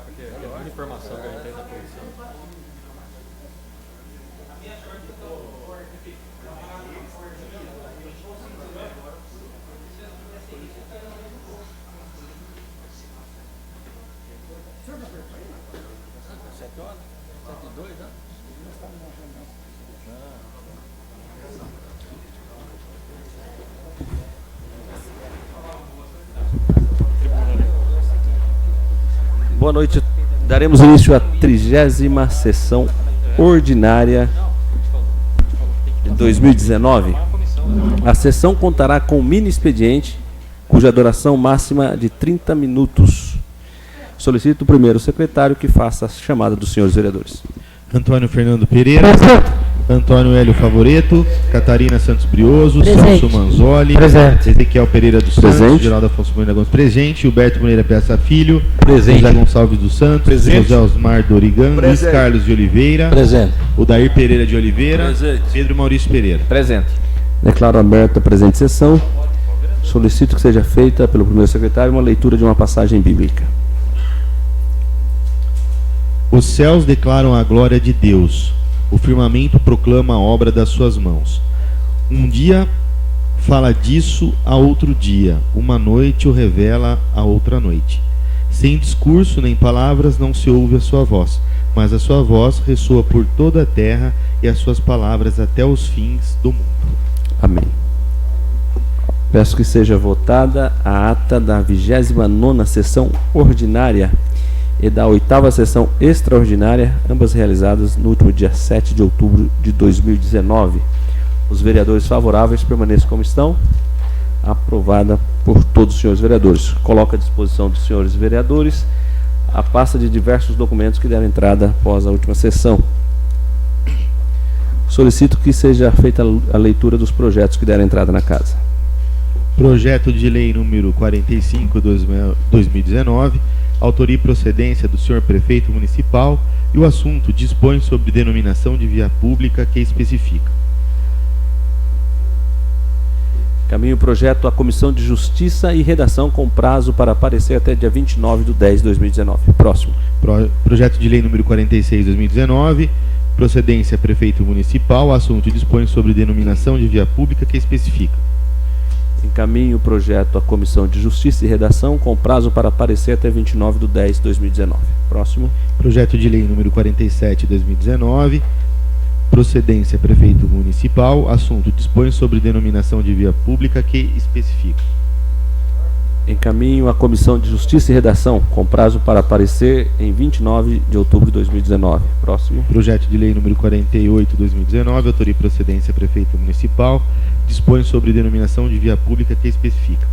porque é muita informação que a gente tem da comissão. Boa noite. Daremos início à 30ª sessão ordinária de 2019. A sessão contará com um mini expediente, cuja duração máxima de 30 minutos. Solicito o primeiro secretário que faça a chamada dos senhores vereadores. Antônio Fernando Pereira. Antônio Hélio Favoreto, Catarina Santos Brioso, Celso Manzoli, Ezequiel Pereira dos Santos, Geraldo Afonso Moreira Gomes presente, Huberto Moreira Peça Filho, José Gonçalves dos Santos, José Osmar Dorigan, Luiz Carlos de Oliveira, Odair Pereira de Oliveira, Pedro Maurício Pereira. Presente. Declaro aberta a presente sessão. Solicito que seja feita pelo primeiro secretário uma leitura de uma passagem bíblica. Os céus declaram a glória de Deus. O firmamento proclama a obra das suas mãos. Um dia fala disso a outro dia, uma noite o revela a outra noite. Sem discurso nem palavras não se ouve a sua voz, mas a sua voz ressoa por toda a terra e as suas palavras até os fins do mundo. Amém. Peço que seja votada a ata da 29ª sessão ordinária e da 8ª sessão extraordinária, ambas realizadas no último dia 7 de outubro de 2019. Os vereadores favoráveis permaneçam como estão. Aprovada por todos os senhores vereadores. Coloco à disposição dos senhores vereadores a pasta de diversos documentos que deram entrada após a última sessão. Solicito que seja feita a leitura dos projetos que deram entrada na casa. Projeto de lei número 45/2019, autoria e procedência do senhor prefeito municipal, e o assunto dispõe sobre denominação de via pública que especifica. Caminho o projeto à Comissão de Justiça e Redação com prazo para aparecer até dia 29/10/2019. Próximo. Projeto de lei número 46/2019, procedência prefeito municipal, assunto dispõe sobre denominação de via pública que especifica. Encaminho o projeto à Comissão de Justiça e Redação com prazo para aparecer até 29/10/2019. Próximo. Projeto de lei número 47/2019, procedência prefeito municipal, assunto dispõe sobre denominação de via pública que especifica. Encaminho à Comissão de Justiça e Redação com prazo para aparecer em 29 de outubro de 2019. Próximo. Projeto de lei número 48/2019, autoria e procedência prefeito municipal, dispõe sobre denominação de via pública que especifica.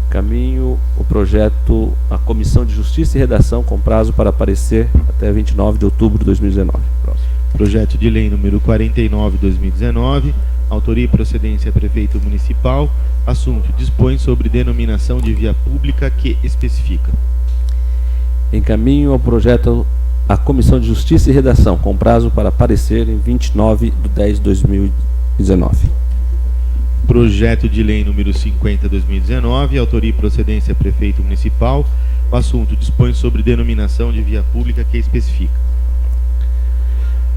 Encaminho o projeto à Comissão de Justiça e Redação com prazo para aparecer até 29 de outubro de 2019. Próximo. Projeto de lei número 49/2019, autoria e procedência prefeito municipal, assunto dispõe sobre denominação de via pública que especifica. Encaminho o projeto à Comissão de Justiça e Redação com prazo para aparecer em 29/10/2019. Projeto de lei número 50/2019, autoria e procedência prefeito municipal, o assunto dispõe sobre denominação de via pública que especifica.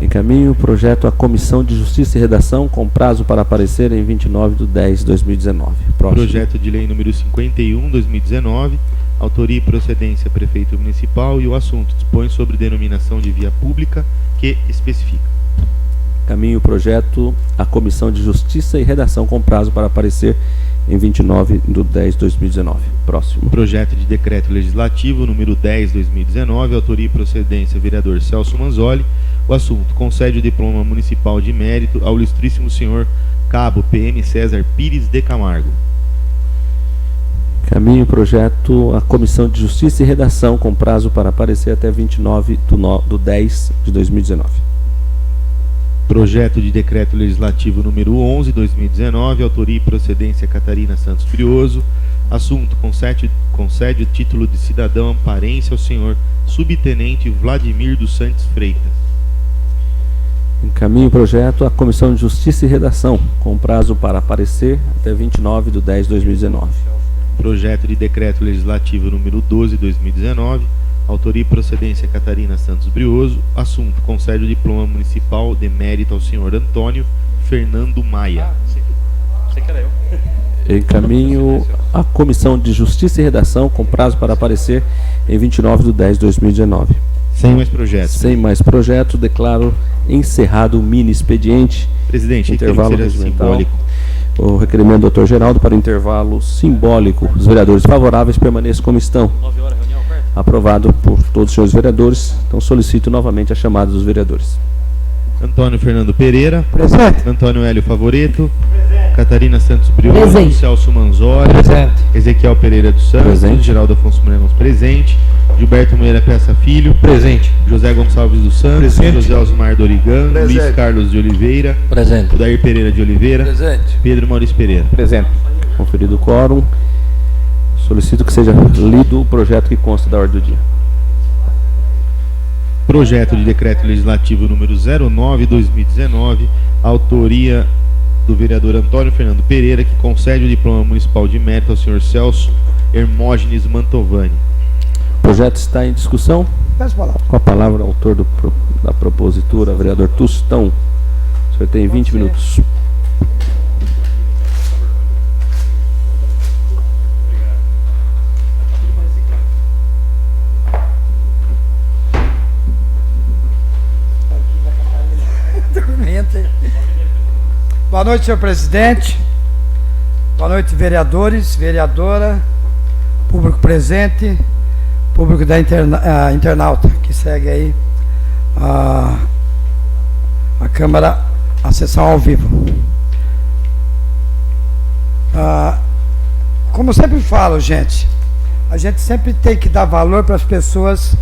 Encaminho o projeto à Comissão de Justiça e Redação com prazo para aparecer em 29/10/2019. Próximo. Projeto de lei número 51/2019, autoria e procedência prefeito municipal, e o assunto dispõe sobre denominação de via pública que especifica. Encaminho o projeto à Comissão de Justiça e Redação com prazo para aparecer em 29/10/2019. Próximo. Projeto de decreto legislativo número 10/2019, autoria e procedência vereador Celso Manzoli. O assunto concede o diploma municipal de mérito ao ilustríssimo senhor Cabo PM César Pires de Camargo. Encaminho o projeto à Comissão de Justiça e Redação com prazo para aparecer até 29/10/2019. Projeto de decreto legislativo número 11/2019, autoria e procedência Catarina Santos Brioso. Assunto: concede o título de cidadão amparense ao senhor subtenente Vladimir dos Santos Freitas. Encaminho o projeto à Comissão de Justiça e Redação com prazo para aparecer até 29/10/2019. Projeto de Decreto Legislativo número 12/2019, autoria e procedência Catarina Santos Brioso, assunto: concede o diploma municipal de mérito ao senhor Antônio Fernando Maia. Sei que era eu. Encaminho à Comissão de Justiça e Redação com prazo para aparecer em 29/10/2019. Sem mais projetos. Sem mais projeto, declaro encerrado o mini expediente. Presidente, Intervalo queria que seja regimental. simbólico. O requerimento do Dr. Geraldo para intervalo simbólico. Os vereadores favoráveis permaneçam como estão. 9 horas, reunião aberta. Aprovado por todos os senhores vereadores. Então solicito novamente a chamada dos vereadores. Antônio Fernando Pereira. Presente. Antônio Hélio Favoreto. Catarina Santos Brioso. Presente. Celso Manzori. Presente. Ezequiel Pereira dos Santos. Presente. Geraldo Afonso Moreno presente. Gilberto Moreira Peça Filho. Presente. José Gonçalves dos Santos. Presente. José Osmar Dorigan. Presente. Luiz Carlos de Oliveira. Presente. Odair Pereira de Oliveira. Presente. Pedro Maurício Pereira. Presente. Conferido o quórum. Solicito que seja lido o projeto que consta da ordem do dia. Projeto de Decreto Legislativo número 09/2019, autoria do vereador Antônio Fernando Pereira, que concede o diploma municipal de mérito ao senhor Celso Hermógenes Mantovani. O projeto está em discussão. Peço palavra. Com a palavra, o autor da propositura, vereador Tostão. O senhor tem 20 minutos. Boa noite, senhor presidente. Boa noite, vereadores, vereadora, público presente, público da internauta que segue aí a Câmara, a sessão ao vivo. Como eu sempre falo, gente, a gente sempre tem que dar valor para as pessoas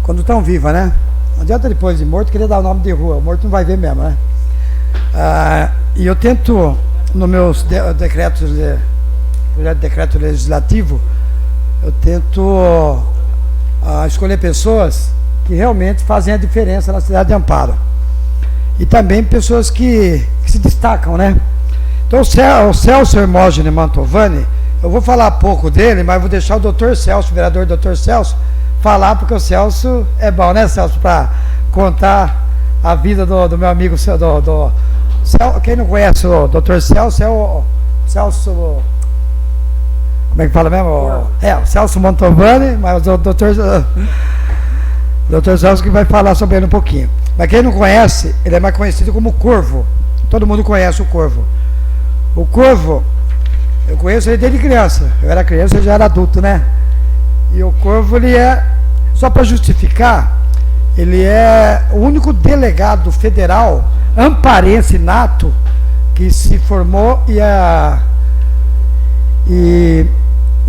quando estão vivas, né? Não adianta depois de morto querer dar o nome de rua, o morto não vai ver mesmo, né? E eu tento, nos meus decretos, projeto de decreto legislativo, eu tento escolher pessoas que realmente fazem a diferença na cidade de Amparo. E também pessoas que se destacam, né? Então, o Celso Hermógenes Mantovani, eu vou falar pouco dele, mas vou deixar o doutor Celso, o vereador doutor Celso, falar, porque o Celso é bom, né, Celso, para contar a vida do meu amigo, quem não conhece o doutor Celso, é o Celso, como é que fala mesmo? O Celso Mantovani, mas o doutor Celso que vai falar sobre ele um pouquinho. Mas quem não conhece, ele é mais conhecido como Corvo. Todo mundo conhece o Corvo. O Corvo, eu conheço ele desde criança. Eu era criança, ele já era adulto, né? E o Corvo, ele é, só para justificar, ele é o único delegado federal amparense nato que se formou e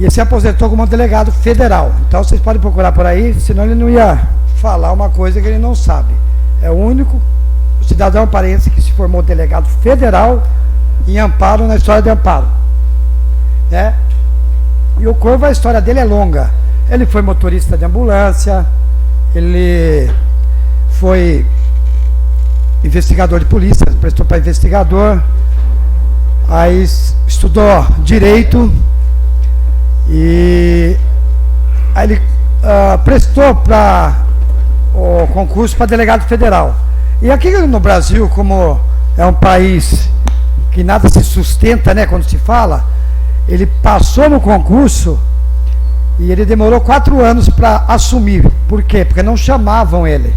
se aposentou como delegado federal. Então vocês podem procurar por aí, senão ele não ia falar uma coisa que ele não sabe. É o único cidadão amparense que se formou delegado federal em Amparo, na história de Amparo, né? E o Corvo, a história dele é longa. Ele foi motorista de ambulância, ele foi investigador de polícia, prestou para investigador, aí estudou direito e aí ele prestou para o concurso para delegado federal. E aqui no Brasil, como é um país que nada se sustenta, né, quando se fala, ele passou no concurso e ele demorou 4 anos para assumir. Por quê? Porque não chamavam ele.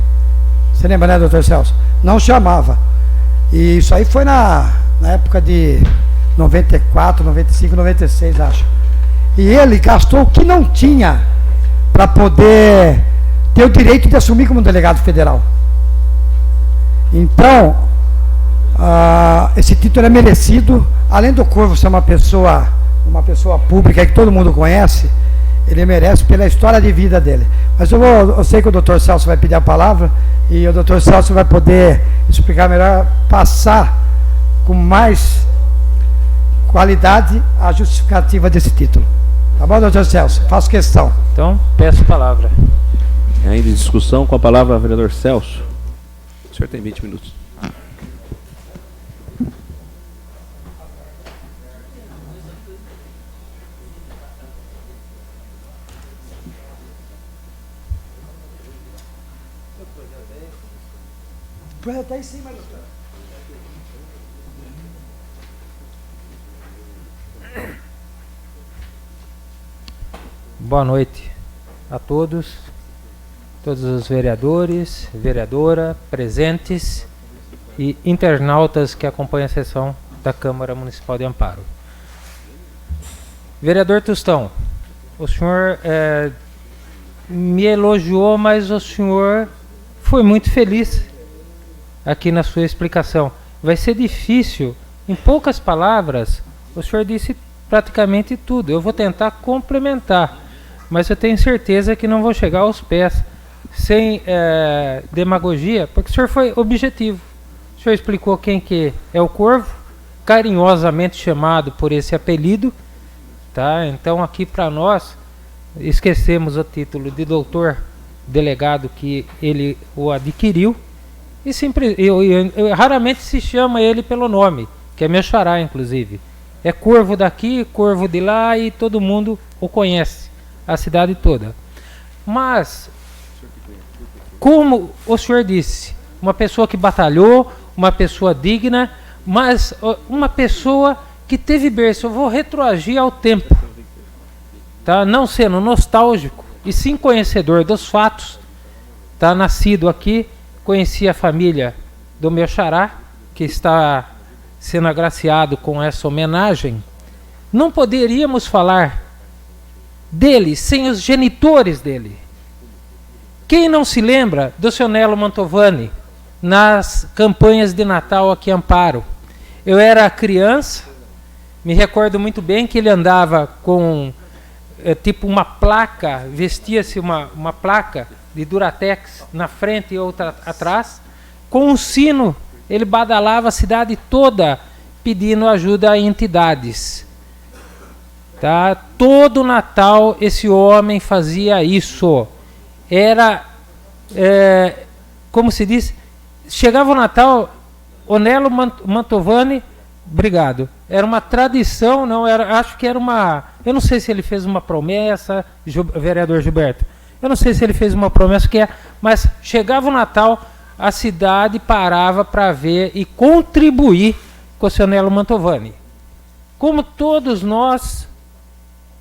Você lembra, né, doutor Celso? Não chamava. E isso aí foi na época de 94, 95, 96, acho. E ele gastou o que não tinha para poder ter o direito de assumir como delegado federal. Então, esse título é merecido. Além do Corvo ser uma pessoa pública que todo mundo conhece, ele merece pela história de vida dele. Mas eu sei que o doutor Celso vai pedir a palavra e o doutor Celso vai poder explicar melhor, passar com mais qualidade a justificativa desse título. Tá bom, doutor Celso? Faço questão. Então, peço a palavra. Ainda em discussão, com a palavra, vereador Celso. O senhor tem 20 minutos. Põe até em cima, doutor. Boa noite a todos os vereadores, vereadora, presentes e internautas que acompanham a sessão da Câmara Municipal de Amparo. Vereador Tostão, o senhor me elogiou, mas o senhor foi muito feliz aqui na sua explicação. Vai ser difícil, em poucas palavras, o senhor disse praticamente tudo. Eu vou tentar complementar, mas eu tenho certeza que não vou chegar aos pés sem demagogia, porque o senhor foi objetivo. O senhor explicou quem que é o Corvo, carinhosamente chamado por esse apelido, tá? Então aqui para nós, esquecemos o título de doutor delegado que ele o adquiriu, e sempre, eu raramente se chama ele pelo nome, que é meu xará, inclusive. É Corvo daqui, Corvo de lá, e todo mundo o conhece, a cidade toda. Mas, como o senhor disse, uma pessoa que batalhou, uma pessoa digna, mas uma pessoa que teve berço. Eu vou retroagir ao tempo, tá? Não sendo nostálgico, e sim conhecedor dos fatos. Tá? Nascido aqui, conheci a família do meu xará, que está sendo agraciado com essa homenagem. Não poderíamos falar dele sem os genitores dele. Quem não se lembra do seu Nelo Mantovani nas campanhas de Natal aqui em Amparo? Eu era criança, me recordo muito bem que ele andava com tipo uma placa, vestia-se uma placa de Duratex na frente e outra atrás, com um sino. Ele badalava a cidade toda pedindo ajuda a entidades. Tá? Todo Natal esse homem fazia isso. Era, como se diz, chegava o Natal, o Nelo Mantovani, obrigado, era uma tradição, não era, acho que era uma, eu não sei se ele fez uma promessa, vereador Gilberto, eu não sei se ele fez uma promessa, mas chegava o Natal, a cidade parava para ver e contribuir com o seu Nelo Mantovani. Como todos nós,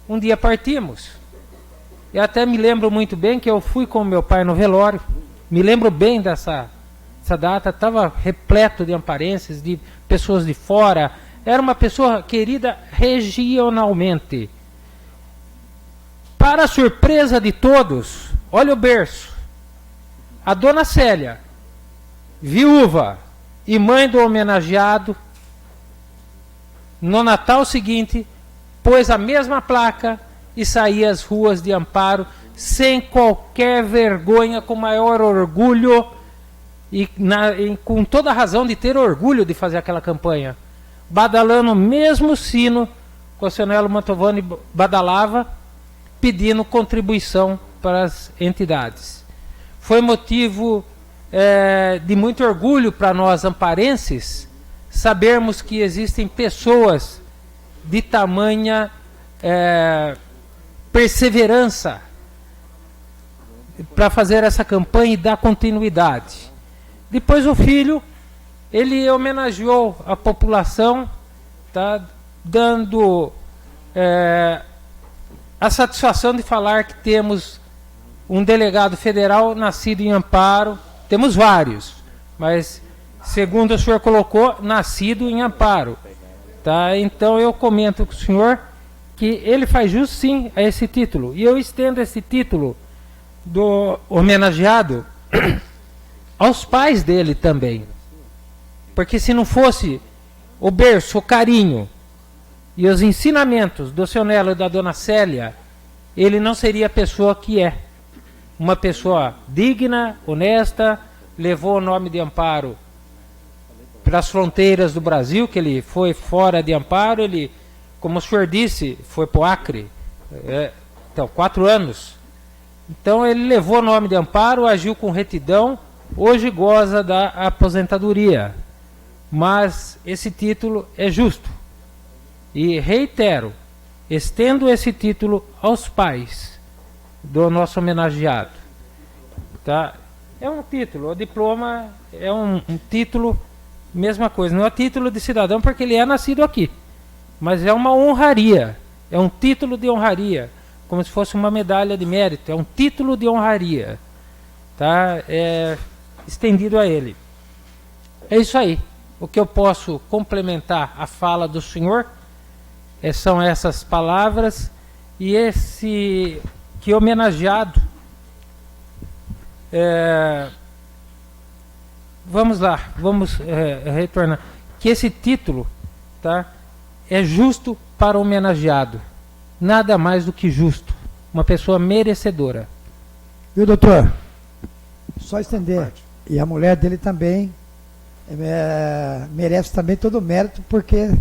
um dia partimos. Eu até me lembro muito bem que eu fui com meu pai no velório. Me lembro bem dessa data. Estava repleto de amparenses, de pessoas de fora. Era uma pessoa querida regionalmente. Para a surpresa de todos, olha o berço. A dona Célia, viúva e mãe do homenageado, no Natal seguinte, pôs a mesma placa e saía às ruas de Amparo sem qualquer vergonha, com maior orgulho e com toda a razão de ter orgulho de fazer aquela campanha, badalando o mesmo sino que o seu Nelo Mantovani badalava, pedindo contribuição para as entidades. Foi motivo de muito orgulho para nós amparenses sabermos que existem pessoas de tamanha perseverança para fazer essa campanha e dar continuidade. Depois o filho, ele homenageou a população, tá, dando a satisfação de falar que temos um delegado federal nascido em Amparo. Temos vários, mas segundo o senhor colocou, nascido em Amparo. Tá? Então eu comento com o senhor que ele faz jus sim a esse título. E eu estendo esse título do homenageado aos pais dele também. Porque se não fosse o berço, o carinho e os ensinamentos do seu Nelo e da dona Célia, ele não seria a pessoa que é. Uma pessoa digna, honesta, levou o nome de Amparo para as fronteiras do Brasil, que ele foi fora de Amparo, ele, como o senhor disse, foi para o Acre, então 4 anos. Então ele levou o nome de Amparo, agiu com retidão, hoje goza da aposentadoria. Mas esse título é justo. E reitero, estendo esse título aos pais do nosso homenageado. Tá? É um título. O diploma é um título, mesma coisa. Não é título de cidadão porque ele é nascido aqui. Mas é uma honraria. É um título de honraria. Como se fosse uma medalha de mérito. É um título de honraria. Tá? É estendido a ele. É isso aí. O que eu posso complementar a fala do senhor são essas palavras. E esse que homenageado. Vamos lá, vamos retornar. Que esse título, tá, é justo para o homenageado. Nada mais do que justo. Uma pessoa merecedora. Viu, doutor? Só estender. E a mulher dele também merece também todo o mérito, porque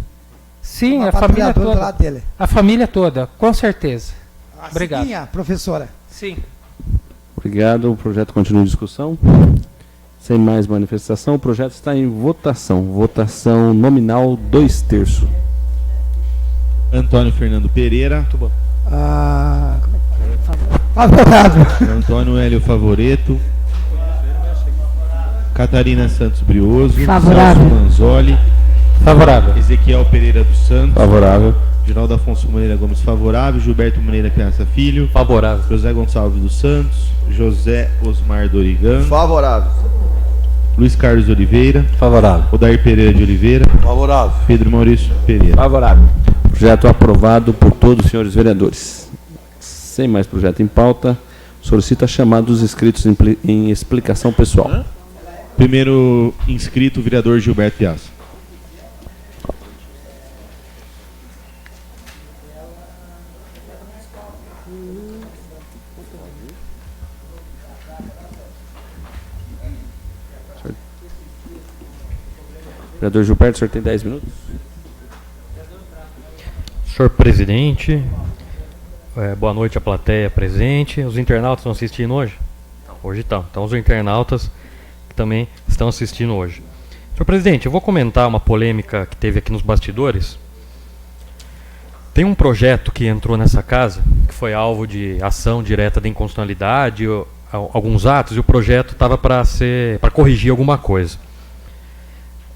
sim, uma a família patriadora toda. lá dele. A família toda, com certeza. Obrigado. Cidinha, professora. Sim. Obrigado. O projeto continua em discussão. Sem mais manifestação, o projeto está em votação. Votação nominal 2/3. Antônio Fernando Pereira. Favorável. Antônio Hélio Favoreto. Catarina Santos Brioso. Favorável. Celso Manzoli. Favorável. Ezequiel Pereira dos Santos. Favorável. Geraldo Afonso Moreira Gomes favorável. Gilberto Moreira Piazza Filho. Favorável. José Gonçalves dos Santos. José Osmar Dorigan. Favorável. Luiz Carlos Oliveira. Favorável. Odair Pereira de Oliveira. Favorável. Pedro Maurício Pereira. Favorável. Projeto aprovado por todos os senhores vereadores. Sem mais projeto em pauta, solicito a chamada dos inscritos em explicação pessoal. Primeiro inscrito, o vereador Gilberto Piazza. Vereador Gilberto, o senhor tem 10 minutos. Senhor presidente, boa noite à plateia presente. Os internautas estão assistindo hoje? Hoje estão. Então os internautas que também estão assistindo hoje. Senhor presidente, eu vou comentar uma polêmica que teve aqui nos bastidores. Tem um projeto que entrou nessa casa, que foi alvo de ação direta de inconstitucionalidade, alguns atos, e o projeto estava para corrigir alguma coisa.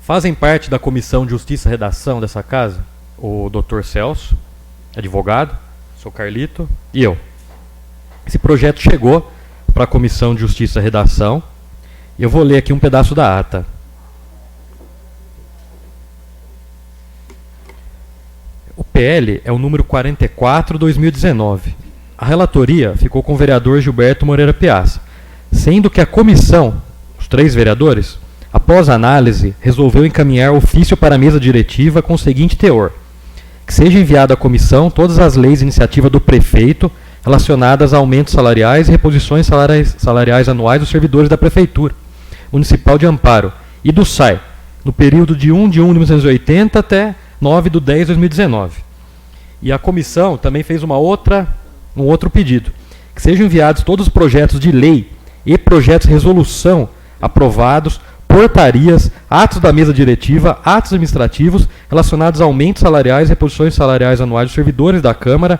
Fazem parte da Comissão de Justiça e Redação dessa casa o Dr. Celso, advogado, sou Carlito, e eu. Esse projeto chegou para a Comissão de Justiça e Redação, e eu vou ler aqui um pedaço da ata. O PL é o número 44/2019. A relatoria ficou com o vereador Gilberto Moreira Piazza, sendo que a comissão, os 3 vereadores, após análise, resolveu encaminhar ofício para a mesa diretiva com o seguinte teor: que seja enviado à comissão todas as leis de iniciativa do prefeito relacionadas a aumentos salariais e reposições salariais anuais dos servidores da Prefeitura Municipal de Amparo e do SAI, no período de 1 de 1980 até 9/10/2019. E a comissão também fez um outro pedido: que sejam enviados todos os projetos de lei e projetos de resolução aprovados, portarias, atos da mesa diretiva, atos administrativos relacionados a aumentos salariais e reposições salariais anuais dos servidores da Câmara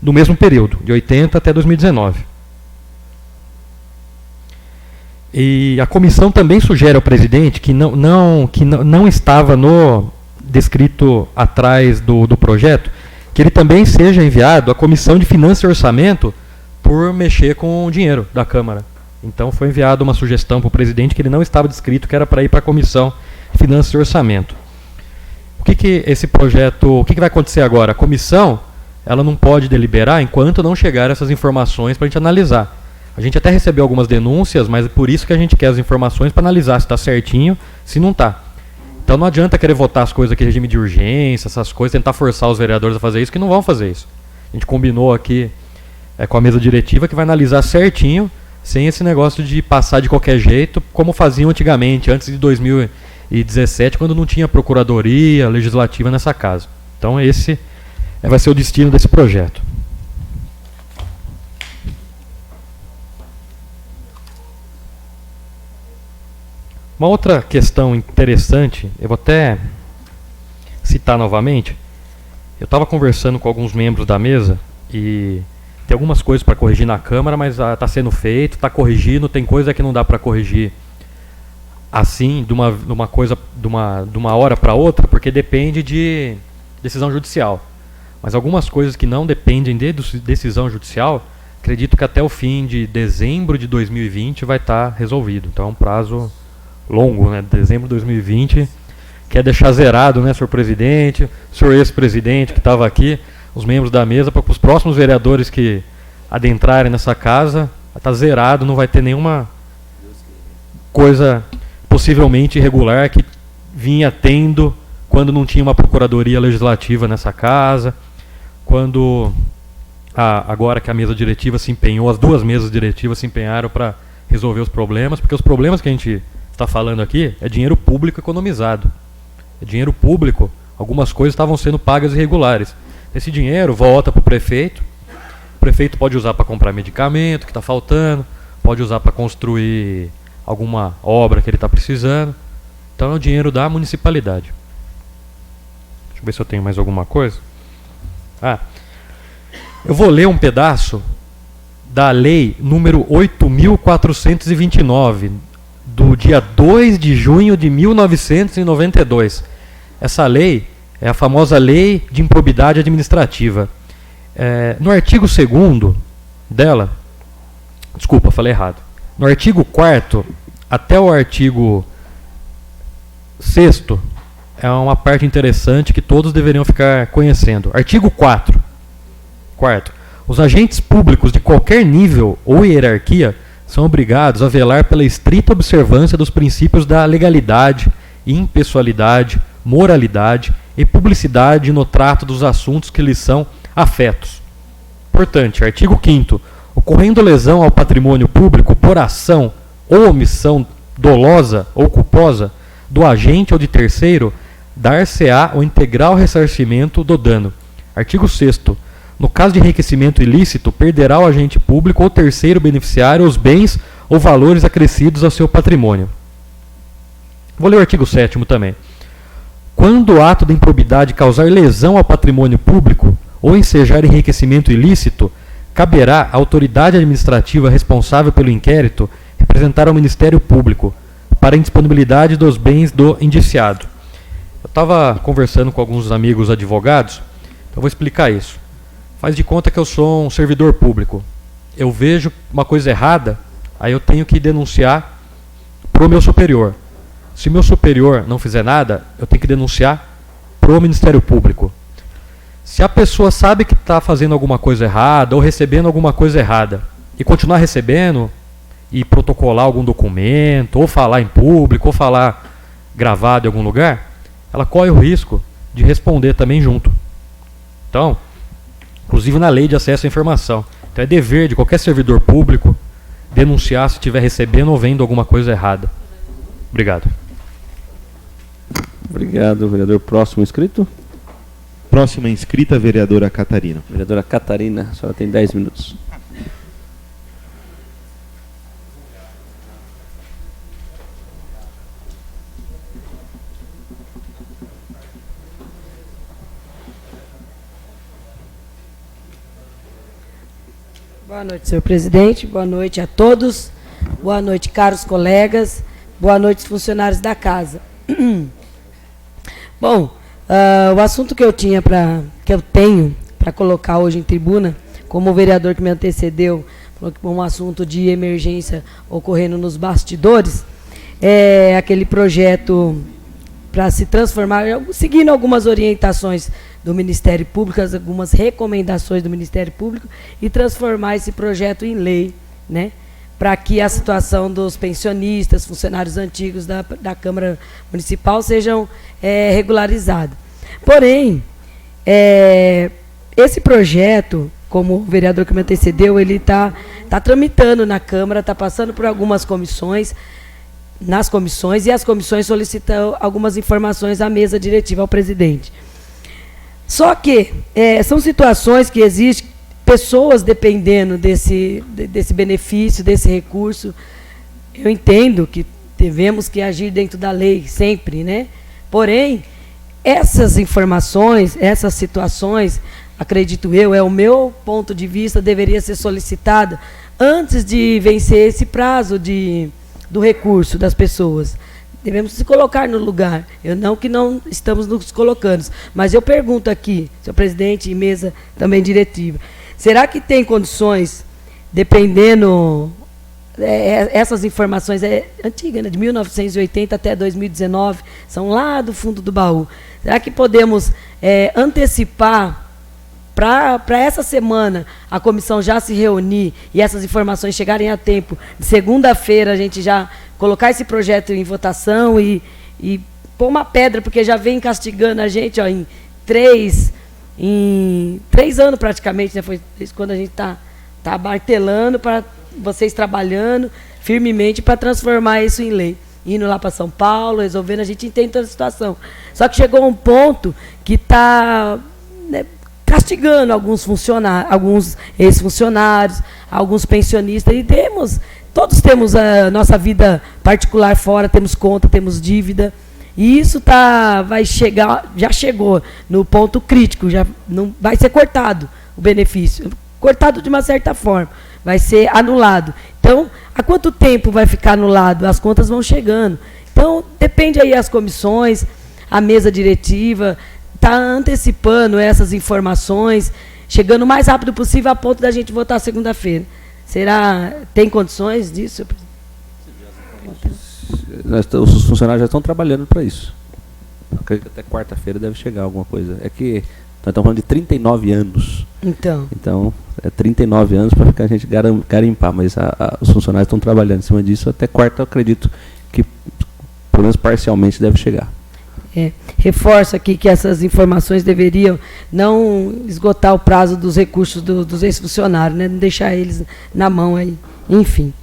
no mesmo período, de 80 até 2019. E a comissão também sugere ao presidente que não estava descrito atrás do projeto, que ele também seja enviado à Comissão de Finanças e Orçamento por mexer com o dinheiro da Câmara. Então foi enviada uma sugestão para o presidente que ele não estava descrito, que era para ir para a Comissão de Finanças e Orçamento. O que vai acontecer agora? A comissão, ela não pode deliberar enquanto não chegar essas informações para a gente analisar. A gente até recebeu algumas denúncias, mas é por isso que a gente quer as informações para analisar se está certinho, se não está. Então não adianta querer votar as coisas aqui, regime de urgência, essas coisas, tentar forçar os vereadores a fazer isso, que não vão fazer isso. A gente combinou aqui com a mesa diretiva que vai analisar certinho, sem esse negócio de passar de qualquer jeito, como faziam antigamente, antes de 2017, quando não tinha procuradoria legislativa nessa casa. Então esse vai ser o destino desse projeto. Uma outra questão interessante, eu vou até citar novamente. Eu estava conversando com alguns membros da mesa e tem algumas coisas para corrigir na Câmara, mas está sendo feito, está corrigindo, tem coisa que não dá para corrigir assim, de uma hora para outra, porque depende de decisão judicial. Mas algumas coisas que não dependem de decisão judicial, acredito que até o fim de dezembro de 2020 vai estar resolvido. Então é um prazo longo, né? Dezembro de 2020, quer deixar zerado, né, senhor presidente, senhor ex-presidente que estava aqui, os membros da mesa, para os próximos vereadores que adentrarem nessa casa, está zerado, não vai ter nenhuma coisa possivelmente irregular que vinha tendo quando não tinha uma procuradoria legislativa nessa casa, quando agora que a mesa diretiva se empenhou, as duas mesas diretivas se empenharam para resolver os problemas, porque os problemas que a gente está falando aqui é dinheiro público economizado. É dinheiro público, algumas coisas estavam sendo pagas irregulares. Esse dinheiro volta para o prefeito pode usar para comprar medicamento que está faltando, pode usar para construir alguma obra que ele está precisando. Então é o dinheiro da municipalidade. Deixa eu ver se eu tenho mais alguma coisa. Eu vou ler um pedaço da lei número 8.429, do dia 2 de junho de 1992. Essa lei é a famosa Lei de Improbidade Administrativa. No artigo 2º dela, desculpa, falei errado. No artigo 4º até o artigo 6º, é uma parte interessante que todos deveriam ficar conhecendo. Artigo 4. Quarto, os agentes públicos de qualquer nível ou hierarquia são obrigados a velar pela estrita observância dos princípios da legalidade, impessoalidade, moralidade e publicidade no trato dos assuntos que lhes são afetos. Portanto, artigo 5º, ocorrendo lesão ao patrimônio público por ação ou omissão dolosa ou culposa do agente ou de terceiro, dar-se-á o integral ressarcimento do dano. Artigo 6º, no caso de enriquecimento ilícito, perderá o agente público ou terceiro beneficiário os bens ou valores acrescidos ao seu patrimônio. Vou ler o artigo 7º também. Quando o ato de improbidade causar lesão ao patrimônio público ou ensejar enriquecimento ilícito, caberá à autoridade administrativa responsável pelo inquérito representar ao Ministério Público para a indisponibilidade dos bens do indiciado. Eu estava conversando com alguns amigos advogados, então vou explicar isso. Faz de conta que eu sou um servidor público. Eu vejo uma coisa errada, aí eu tenho que denunciar para o meu superior. Se o meu superior não fizer nada, eu tenho que denunciar para o Ministério Público. Se a pessoa sabe que está fazendo alguma coisa errada ou recebendo alguma coisa errada e continuar recebendo e protocolar algum documento, ou falar em público, ou falar gravado em algum lugar, ela corre o risco de responder também junto. Então, inclusive na lei de acesso à informação. Então é dever de qualquer servidor público denunciar se estiver recebendo ou vendo alguma coisa errada. Obrigado. Obrigado, vereador. Próximo inscrito? Próxima inscrita, vereadora Catarina. Vereadora Catarina, a senhora tem 10 minutos. Boa noite, senhor presidente. Boa noite a todos. Boa noite, caros colegas. Boa noite, funcionários da casa. Bom, o assunto que eu tenho para colocar hoje em tribuna, como o vereador que me antecedeu falou que foi um assunto de emergência ocorrendo nos bastidores, é aquele projeto para se transformar, seguindo algumas orientações do Ministério Público, algumas recomendações do Ministério Público, e transformar esse projeto em lei, né, para que a situação dos pensionistas, funcionários antigos da Câmara Municipal sejam regularizadas. Porém, esse projeto, como o vereador que me antecedeu, ele está tramitando na Câmara, está passando por algumas comissões, nas comissões, e as comissões solicitam algumas informações à mesa diretiva, ao presidente. Só que são situações que existem pessoas dependendo desse benefício, desse recurso. Eu entendo que devemos que agir dentro da lei sempre, né? Porém, essas informações, essas situações, acredito eu, é o meu ponto de vista, deveria ser solicitada antes de vencer esse prazo do recurso das pessoas. Devemos se colocar no lugar. Eu não que não estamos nos colocando, mas eu pergunto aqui, senhor presidente e mesa também diretiva, será que tem condições, dependendo, essas informações antigas, né, de 1980 até 2019, são lá do fundo do baú. Será que podemos antecipar para essa semana a comissão já se reunir e essas informações chegarem a tempo, de segunda-feira a gente já colocar esse projeto em votação e pôr uma pedra, porque já vem castigando a gente, ó, em 3 anos praticamente, né? Foi desde quando a gente tá martelando para vocês trabalhando firmemente para transformar isso em lei. Indo lá para São Paulo, resolvendo, a gente entende toda a situação. Só que chegou um ponto que está, né, castigando alguns funcionários, alguns ex-funcionários, alguns pensionistas, e todos temos a nossa vida particular fora, temos conta, temos dívida, e isso já chegou no ponto crítico, já não vai ser cortado o benefício, cortado de uma certa forma, vai ser anulado. Então, há quanto tempo vai ficar anulado? As contas vão chegando. Então, depende aí as comissões, a mesa diretiva, está antecipando essas informações, chegando o mais rápido possível a ponto da gente votar segunda-feira. Tem condições disso? Os funcionários já estão trabalhando para isso. Acredito que até quarta-feira deve chegar alguma coisa. É que nós estamos falando de 39 anos. Então, é 39 anos para a gente garimpar, mas os funcionários estão trabalhando em cima disso. Até quarta, eu acredito que, pelo menos parcialmente, deve chegar. Reforço aqui que essas informações deveriam não esgotar o prazo dos recursos dos ex-funcionários, né? Não deixar eles na mão aí. Enfim.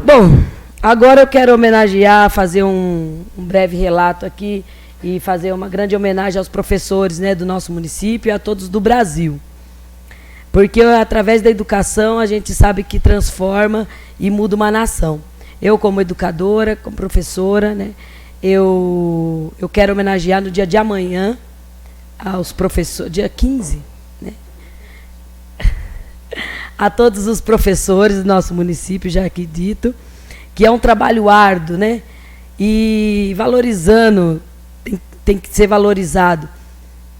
Bom, agora eu quero homenagear, fazer um breve relato aqui e fazer uma grande homenagem aos professores, né, do nosso município e a todos do Brasil. Porque através da educação a gente sabe que transforma e muda uma nação. Eu, como educadora, como professora, né, eu quero homenagear no dia de amanhã aos professores, dia 15, né, a todos os professores do nosso município, já aqui dito, que é um trabalho árduo, né, e valorizando, tem que ser valorizado.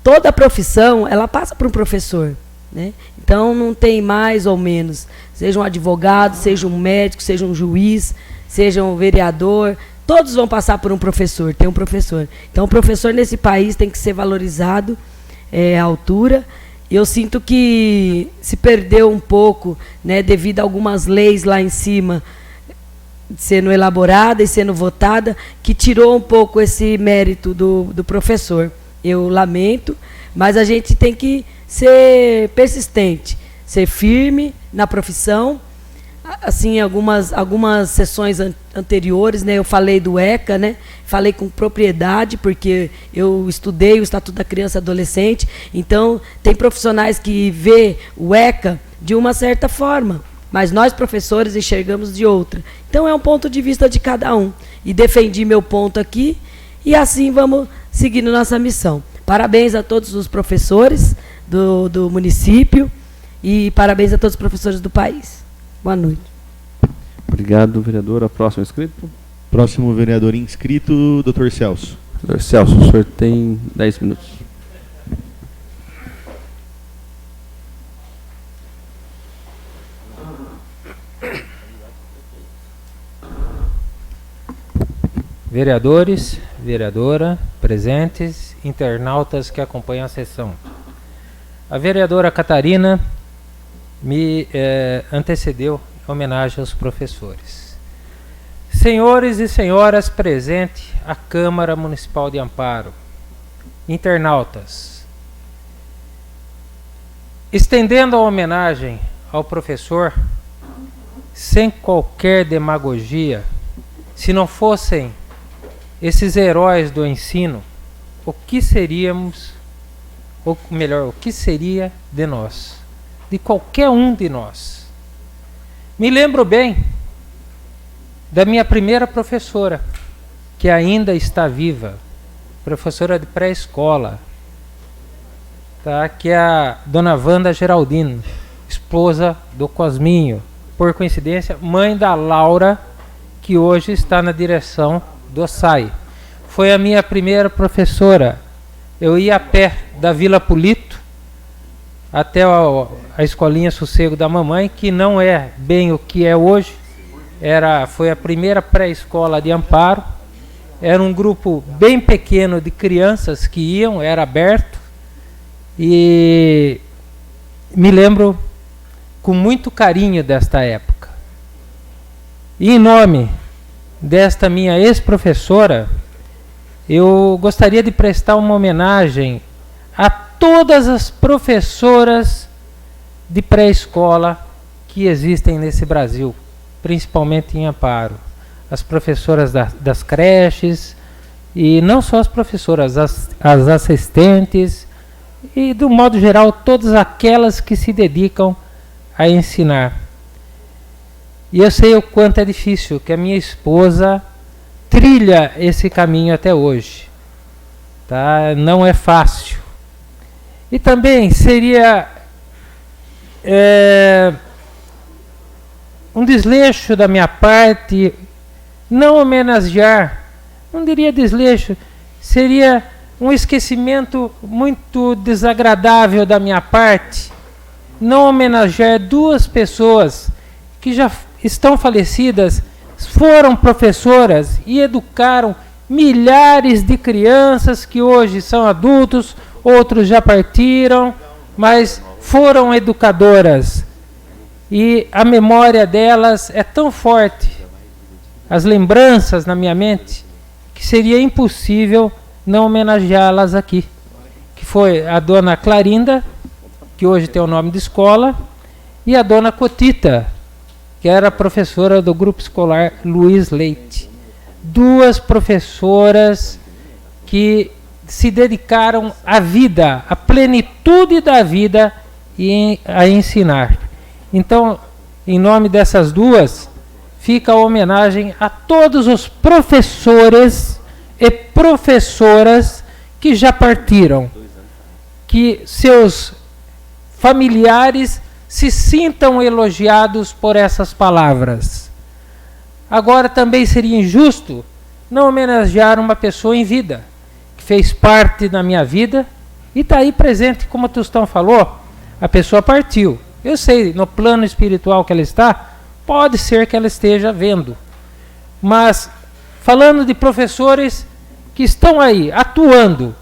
Toda a profissão, ela passa por um professor, né? Então, não tem mais ou menos. Seja um advogado, seja um médico, seja um juiz, seja um vereador, todos vão passar por um professor, tem um professor. Então, o professor nesse país tem que ser valorizado à altura. Eu sinto que se perdeu um pouco, né, devido a algumas leis lá em cima, sendo elaborada e sendo votada, que tirou um pouco esse mérito do professor. Eu lamento, mas a gente tem que ser persistente, ser firme na profissão. Assim, algumas sessões anteriores, né, eu falei do ECA, né, falei com propriedade, porque eu estudei o Estatuto da Criança e Adolescente, então tem profissionais que vê o ECA de uma certa forma, mas nós, professores, enxergamos de outra. Então, é um ponto de vista de cada um. E defendi meu ponto aqui, e assim vamos seguindo nossa missão. Parabéns a todos os professores do município e parabéns a todos os professores do país. Boa noite. Obrigado, vereador. A próxima inscrito? Próximo vereador inscrito, Dr. Celso. Dr. Celso, o senhor tem 10 minutos. Vereadores, vereadora, presentes, internautas que acompanham a sessão. A vereadora Catarina me antecedeu em homenagem aos professores. Senhores e senhoras presentes à Câmara Municipal de Amparo, internautas, estendendo a homenagem ao professor, sem qualquer demagogia, se não fossem esses heróis do ensino, o que seríamos, ou melhor, o que seria de nós, de qualquer um de nós? Me lembro bem da minha primeira professora, que ainda está viva, professora de pré-escola, tá? Que é a dona Wanda Geraldino, esposa do Cosminho, por coincidência, mãe da Laura, que hoje está na direção do SAI. Foi a minha primeira professora. Eu ia a pé da Vila Polito até a escolinha Sossego da Mamãe, que não é bem o que é hoje. Foi a primeira pré-escola de Amparo. Era um grupo bem pequeno de crianças que iam, era aberto. E me lembro com muito carinho desta época. E em nome desta minha ex-professora, eu gostaria de prestar uma homenagem a todas as professoras de pré-escola que existem nesse Brasil, principalmente em Amparo. As professoras das creches, e não só as professoras, as assistentes, e do modo geral todas aquelas que se dedicam a ensinar. E eu sei o quanto é difícil que a minha esposa trilha esse caminho até hoje, tá? Não é fácil. E também seria um desleixo da minha parte não homenagear, não diria desleixo, seria um esquecimento muito desagradável da minha parte não homenagear duas pessoas que já estão falecidas, foram professoras e educaram milhares de crianças que hoje são adultos, outros já partiram, mas foram educadoras. E a memória delas é tão forte, as lembranças na minha mente, que seria impossível não homenageá-las aqui. Que foi a dona Clarinda, que hoje tem o nome de escola, e a dona Cotita, que era professora do grupo escolar Luiz Leite. Duas professoras que se dedicaram à vida, à plenitude da vida e a ensinar. Então, em nome dessas duas, fica a homenagem a todos os professores e professoras que já partiram, que seus familiares se sintam elogiados por essas palavras. Agora também seria injusto não homenagear uma pessoa em vida, que fez parte da minha vida e está aí presente, como o Tostão falou, a pessoa partiu. Eu sei, no plano espiritual que ela está, pode ser que ela esteja vendo. Mas, falando de professores que estão aí, atuando,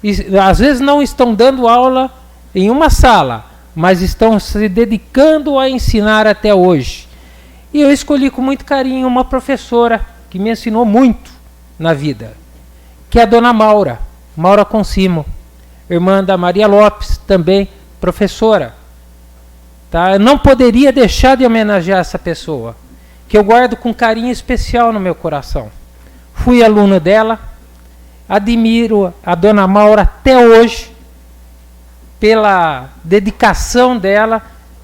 e às vezes não estão dando aula em uma sala, mas estão se dedicando a ensinar até hoje. E eu escolhi com muito carinho uma professora que me ensinou muito na vida, que é a dona Maura Consimo, irmã da Maria Lopes, também professora. Tá? Eu não poderia deixar de homenagear essa pessoa, que eu guardo com carinho especial no meu coração. Fui aluno dela, admiro a dona Maura até hoje, pela dedicação dela.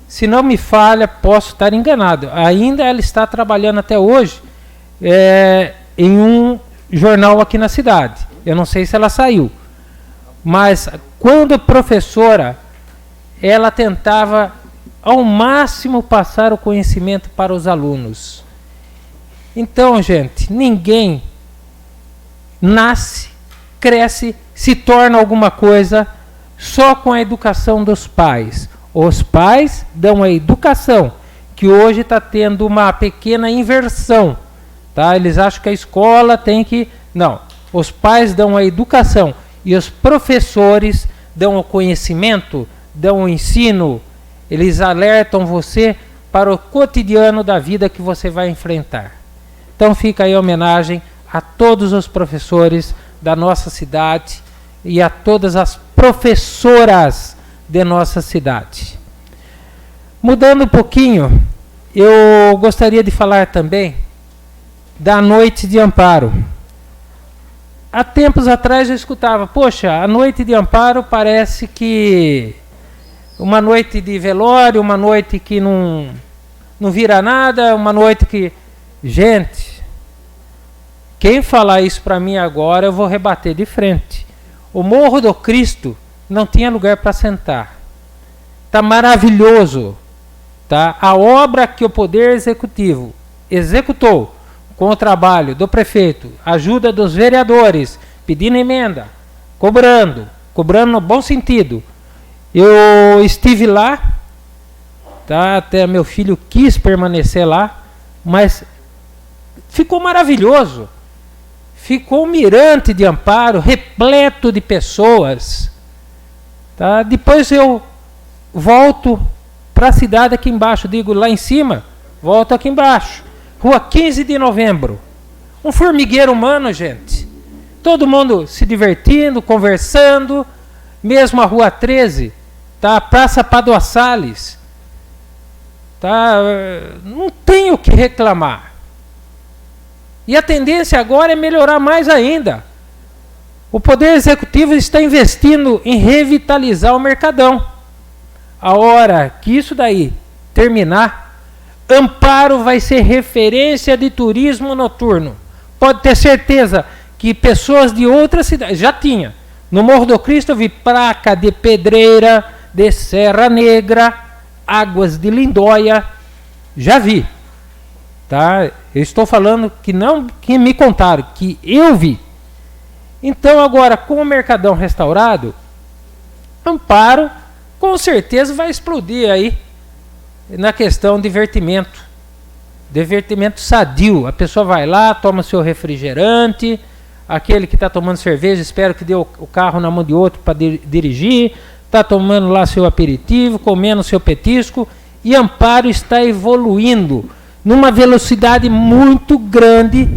Se não me falha, posso estar enganado, ainda ela está trabalhando até hoje em um jornal aqui na cidade. Eu não sei se ela saiu, mas quando professora, ela tentava ao máximo passar o conhecimento para os alunos. Então, gente, ninguém nasce, cresce, se torna alguma coisa só com a educação dos pais. Os pais dão a educação, que hoje está tendo uma pequena inversão. Tá? Eles acham que a escola tem que... Não, os pais dão a educação e os professores dão o conhecimento, dão o ensino. Eles alertam você para o cotidiano da vida que você vai enfrentar. Então fica aí a homenagem a todos os professores da nossa cidade e a todas as professoras de nossa cidade. Mudando um pouquinho, eu gostaria de falar também da Noite de Amparo. Há tempos atrás eu escutava, poxa, a Noite de Amparo parece que uma noite de velório, uma noite que não vira nada, uma noite que... Gente, quem falar isso para mim agora, eu vou rebater de frente. O Morro do Cristo não tinha lugar para sentar. Está maravilhoso, tá? A obra que o Poder Executivo executou com o trabalho do prefeito, ajuda dos vereadores, pedindo emenda, cobrando no bom sentido. Eu estive lá, tá? Até meu filho quis permanecer lá, mas ficou maravilhoso. Ficou um mirante de Amparo, repleto de pessoas. Tá? Depois eu volto para a cidade aqui embaixo, digo lá em cima, volto aqui embaixo. Rua 15 de Novembro. Um formigueiro humano, gente. Todo mundo se divertindo, conversando. Mesmo a Rua 13, tá? A Praça Padua Salles. Tá? Não tenho o que reclamar. E a tendência agora é melhorar mais ainda. O Poder Executivo está investindo em revitalizar o Mercadão. A hora que isso daí terminar, Amparo vai ser referência de turismo noturno. Pode ter certeza que pessoas de outras cidades, já tinha. No Morro do Cristo eu vi placa de Pedreira, de Serra Negra, Águas de Lindóia, já vi. Tá? Eu estou falando que não que me contaram, que eu vi. Então agora com o Mercadão restaurado, Amparo com certeza vai explodir aí na questão de divertimento. Divertimento sadio. A pessoa vai lá, toma seu refrigerante, aquele que está tomando cerveja, espero que dê o carro na mão de outro para dirigir, está tomando lá seu aperitivo, comendo seu petisco, e Amparo está evoluindo numa velocidade muito grande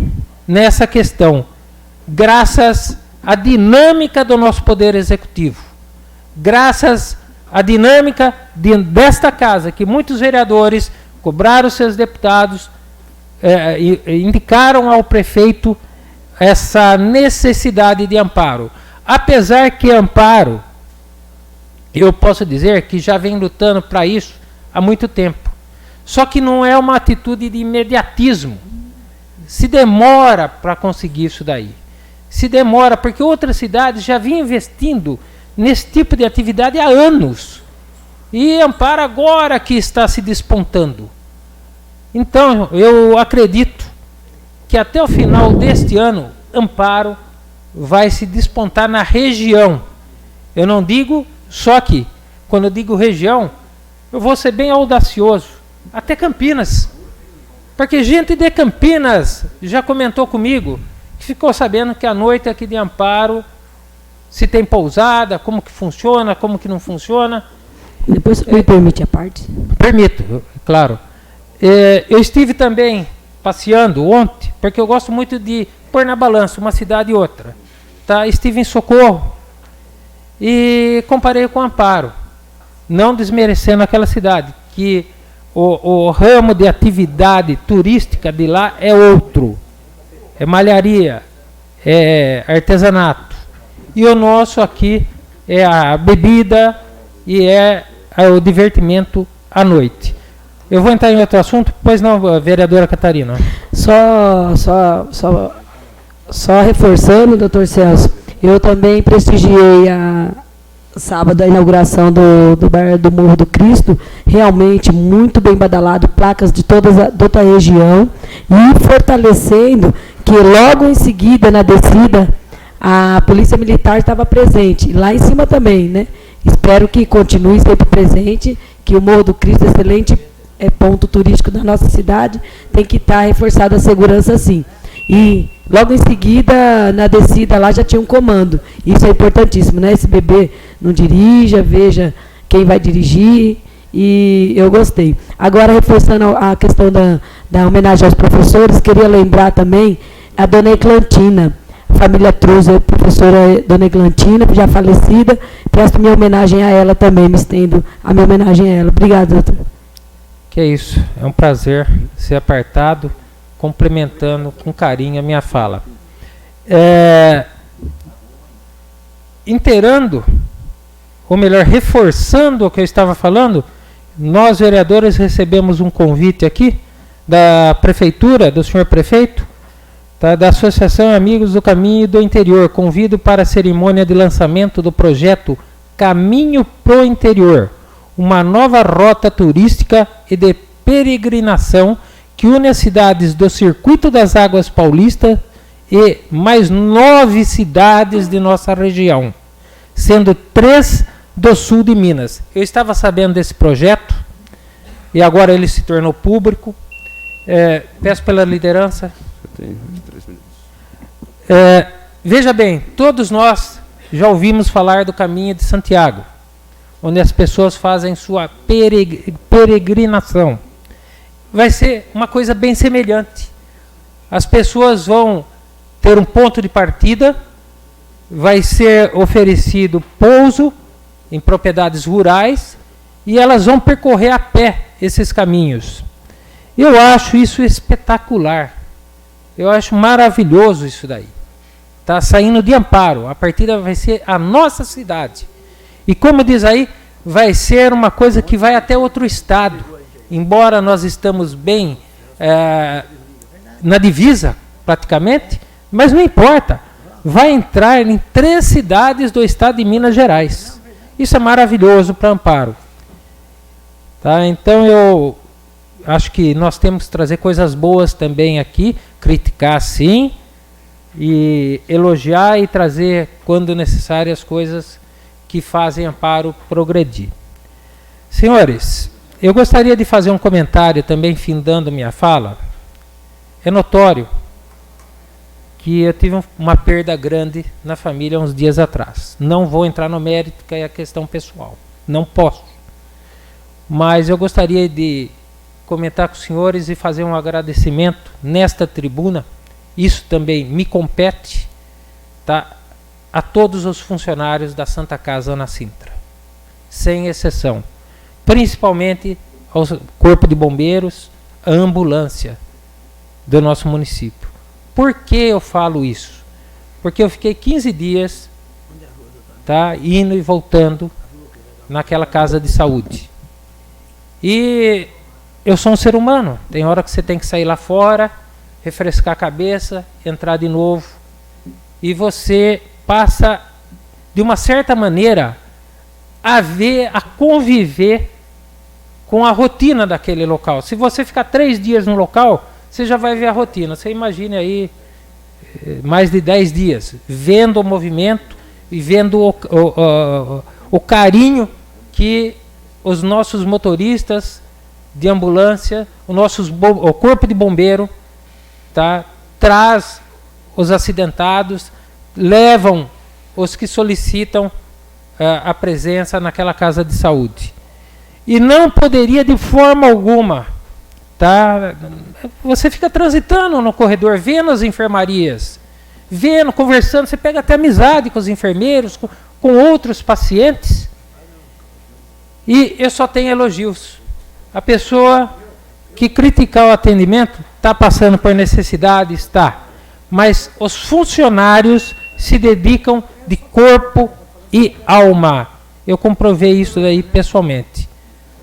nessa questão, graças à dinâmica do nosso Poder Executivo, graças à dinâmica desta casa, que muitos vereadores cobraram seus deputados, indicaram ao prefeito essa necessidade de Amparo. Apesar que Amparo, eu posso dizer que já vem lutando para isso há muito tempo. Só que não é uma atitude de imediatismo. Se demora para conseguir isso daí. Se demora porque outras cidades já vinham investindo nesse tipo de atividade há anos. E Amparo agora que está se despontando. Então, eu acredito que até o final deste ano, Amparo vai se despontar na região. Eu não digo só aqui. Quando eu digo região, eu vou ser bem audacioso. Até Campinas. Porque gente de Campinas já comentou comigo que ficou sabendo que a noite aqui de Amparo, se tem pousada, como que funciona, como que não funciona. Depois me permite a parte? Permito, claro. Eu estive também passeando ontem, porque eu gosto muito de pôr na balança uma cidade e outra. Tá? Estive em Socorro e comparei com Amparo, não desmerecendo aquela cidade, que o ramo de atividade turística de lá é outro. É malharia, é artesanato. E o nosso aqui é a bebida e é o divertimento à noite. Eu vou entrar em outro assunto, pois não, vereadora Catarina. Só reforçando, doutor Celso, eu também prestigiei sábado a inauguração do Bar do Morro do Cristo, realmente muito bem badalado, placas de toda a região, e fortalecendo que logo em seguida, na descida, a Polícia Militar estava presente, lá em cima também, né? Espero que continue sempre presente, que o Morro do Cristo, excelente ponto turístico da nossa cidade, tem que estar reforçada a segurança sim. E logo em seguida, na descida lá, já tinha um comando. Isso é importantíssimo, né? Esse bebê não dirija, veja quem vai dirigir, e eu gostei. Agora, reforçando a questão da homenagem aos professores, queria lembrar também a dona Eclantina, família Truza, a professora dona Eclantina, já falecida, presto minha homenagem a ela também, me estendo a minha homenagem a ela. Obrigada, doutor. Que é isso, é um prazer ser apartado, complementando com carinho a minha fala. Inteirando, ou melhor, reforçando o que eu estava falando, nós vereadores recebemos um convite aqui da prefeitura, do senhor prefeito, tá, da Associação Amigos do Caminho do Interior. Convido para a cerimônia de lançamento do projeto Caminho pro Interior, uma nova rota turística e de peregrinação que une as cidades do Circuito das Águas Paulista e mais 9 cidades de nossa região, sendo 3 do sul de Minas. Eu estava sabendo desse projeto e agora ele se tornou público. Peço pela liderança. Tem 3 minutos. Veja bem, todos nós já ouvimos falar do Caminho de Santiago, onde as pessoas fazem sua peregrinação. Vai ser uma coisa bem semelhante. As pessoas vão ter um ponto de partida, vai ser oferecido pouso em propriedades rurais e elas vão percorrer a pé esses caminhos. Eu acho isso espetacular. Eu acho maravilhoso isso daí. Está saindo de Amparo. A partida vai ser a nossa cidade. E como diz aí, vai ser uma coisa que vai até outro estado. Embora nós estamos bem na divisa, praticamente, mas não importa. Vai entrar em 3 cidades do estado de Minas Gerais. Isso é maravilhoso para Amparo. Tá? Então eu acho que nós temos que trazer coisas boas também aqui, criticar sim, e elogiar e trazer, quando necessário, as coisas que fazem Amparo progredir. Senhores, eu gostaria de fazer um comentário também, findando minha fala. É notório que eu tive uma perda grande na família uns dias atrás. Não vou entrar no mérito, que é a questão pessoal. Não posso. Mas eu gostaria de comentar com os senhores e fazer um agradecimento nesta tribuna. Isso também me compete, tá? A todos os funcionários da Santa Casa Ana Sintra, sem exceção. Principalmente ao Corpo de Bombeiros, a ambulância do nosso município. Por que eu falo isso? Porque eu fiquei 15 dias, tá, indo e voltando naquela casa de saúde. E eu sou um ser humano. Tem hora que você tem que sair lá fora, refrescar a cabeça, entrar de novo. E você passa, de uma certa maneira, a conviver com a rotina daquele local. Se você ficar 3 dias no local, você já vai ver a rotina. Você imagine aí mais de 10 dias, vendo o movimento e vendo o carinho que os nossos motoristas de ambulância, o corpo de bombeiro, tá, traz os acidentados, levam os que solicitam a presença naquela casa de saúde. E não poderia de forma alguma, tá? Você fica transitando no corredor, vendo as enfermarias, vendo, conversando, você pega até amizade com os enfermeiros, com outros pacientes, e eu só tenho elogios. A pessoa que criticar o atendimento está passando por necessidade, está, mas os funcionários se dedicam de corpo e alma. Eu comprovei isso daí pessoalmente.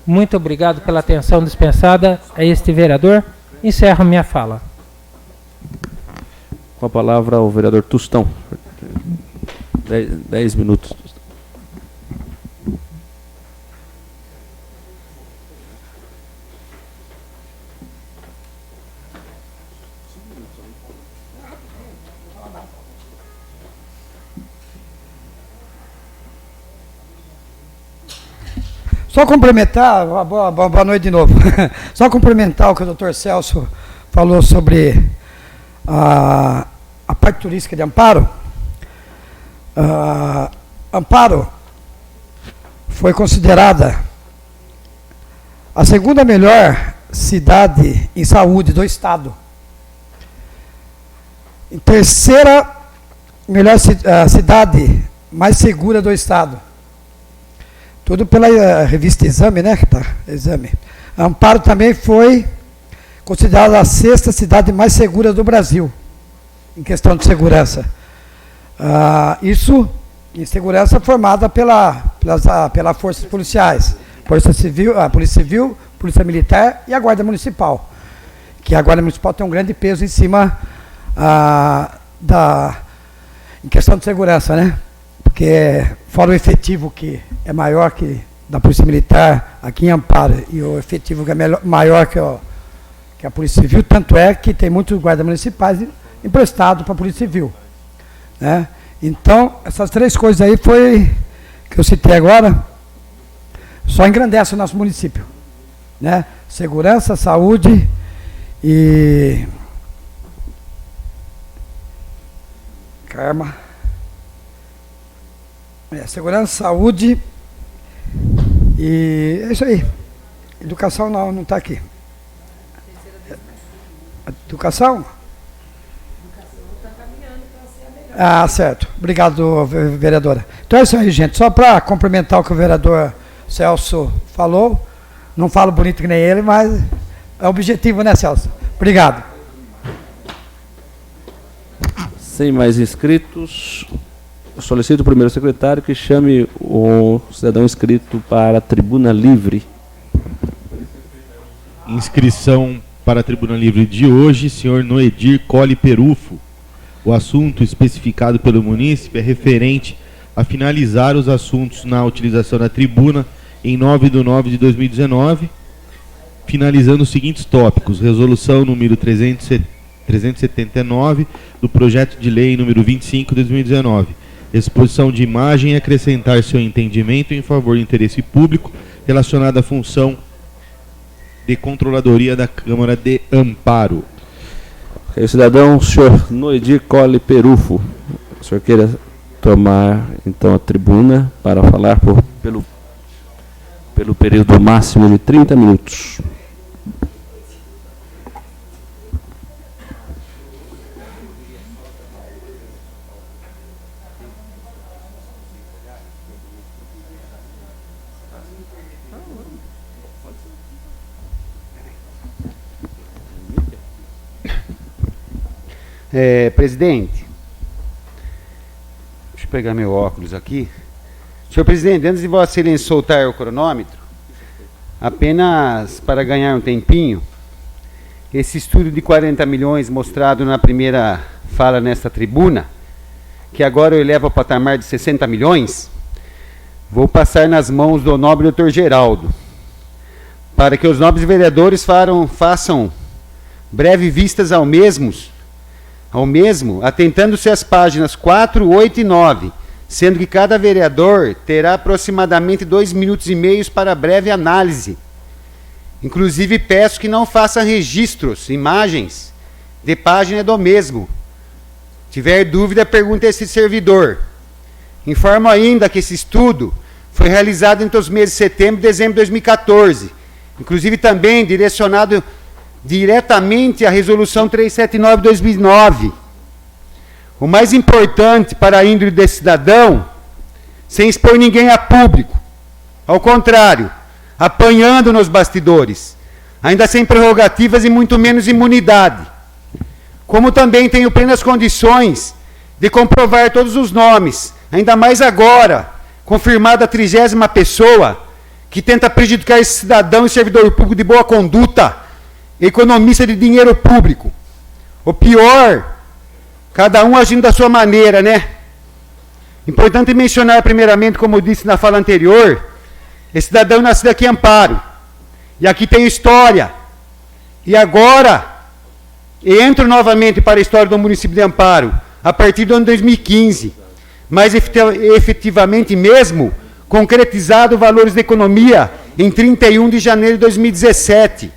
Muito obrigado pela atenção dispensada a este vereador. Encerro minha fala. Com a palavra o vereador Tostão. 10 minutos. Só complementar, boa noite de novo. Só complementar o que o Dr. Celso falou sobre a parte turística de Amparo. Amparo foi considerada a segunda melhor cidade em saúde do estado. Em terceira melhor cidade mais segura do estado. Tudo pela revista Exame, né? Exame. Amparo também foi considerada a 6ª cidade mais segura do Brasil, em questão de segurança. Isso em segurança formada pelas forças policiais, Polícia Civil, Polícia Militar e a Guarda Municipal. Que a Guarda Municipal tem um grande peso em cima em questão de segurança, né? porque fora o efetivo que é maior que da Polícia Militar aqui em Amparo e o efetivo que é maior que a Polícia Civil, tanto é que tem muitos guardas municipais emprestados para a Polícia Civil, né? Então, essas 3 coisas aí foi que eu citei agora, só engrandece o nosso município, né? Segurança, saúde e karma. Segurança, saúde e é isso aí. Educação não está aqui. Educação? Ah, certo. Obrigado, vereadora. Então é isso aí, gente. Só para complementar o que o vereador Celso falou, não falo bonito que nem ele, mas é o objetivo, né, Celso? Obrigado. Sem mais inscritos, solicito o primeiro secretário que chame o cidadão inscrito para a tribuna livre. Inscrição para a tribuna livre de hoje, senhor Noedir Colli Perufo. O assunto especificado pelo munícipe é referente a finalizar os assuntos na utilização da tribuna em 9/9/2019, finalizando os seguintes tópicos: resolução número 379 do projeto de lei número 25/2019, exposição de imagem e acrescentar seu entendimento em favor do interesse público relacionado à função de controladoria da Câmara de Amparo. Okay, cidadão, senhor Noedir Colli Perufo, o senhor queira tomar então a tribuna para falar pelo período máximo de 30 minutos. Presidente, deixa eu pegar meu óculos aqui. Senhor presidente, antes de Vossa Excelência soltar o cronômetro, apenas para ganhar um tempinho, esse estudo de 40 milhões mostrado na primeira fala nesta tribuna, que agora eu elevo ao patamar de 60 milhões, vou passar nas mãos do nobre doutor Geraldo, para que os nobres vereadores façam breve vistas ao mesmo, atentando-se às páginas 4, 8 e 9, sendo que cada vereador terá aproximadamente 2 minutos e meio para breve análise. Inclusive peço que não façam registros, imagens de página do mesmo. Tiver dúvida, pergunte a esse servidor. Informo ainda que esse estudo foi realizado entre os meses de setembro e dezembro de 2014, inclusive também direcionado diretamente à Resolução 379 de 2009. O mais importante para a índole desse cidadão, sem expor ninguém a público, ao contrário, apanhando nos bastidores, ainda sem prerrogativas e muito menos imunidade. Como também tenho plenas condições de comprovar todos os nomes, ainda mais agora, confirmada a 30ª pessoa que tenta prejudicar esse cidadão e servidor público de boa conduta, economista de dinheiro público. O pior, cada um agindo da sua maneira, né? Importante mencionar primeiramente, como eu disse na fala anterior, esse cidadão nascido aqui em Amparo, e aqui tem história, e agora entro novamente para a história do município de Amparo, a partir do ano 2015, mas efetivamente mesmo concretizado valores de economia em 31 de janeiro de 2017.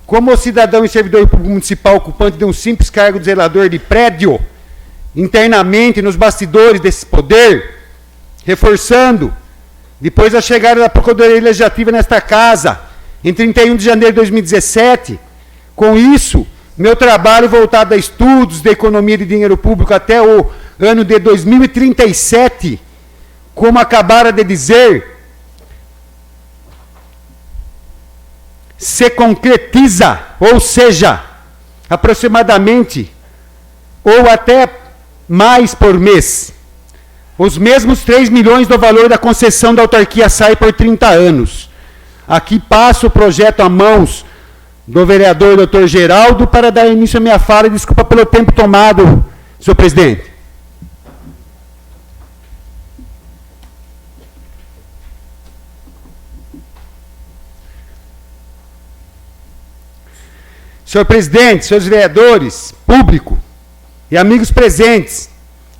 Como cidadão e servidor público municipal ocupante de um simples cargo de zelador de prédio, internamente nos bastidores desse poder, reforçando, depois da chegada da Procuradoria Legislativa nesta casa, em 31 de janeiro de 2017, com isso, meu trabalho voltado a estudos de economia de dinheiro público até o ano de 2037, como acabaram de dizer, se concretiza, ou seja, aproximadamente, ou até mais por mês. Os mesmos 3 milhões do valor da concessão da autarquia SAI por 30 anos. Aqui passo o projeto a mãos do vereador Dr. Geraldo para dar início à minha fala, e desculpa pelo tempo tomado, senhor presidente. senhor presidente, senhores vereadores, público e amigos presentes,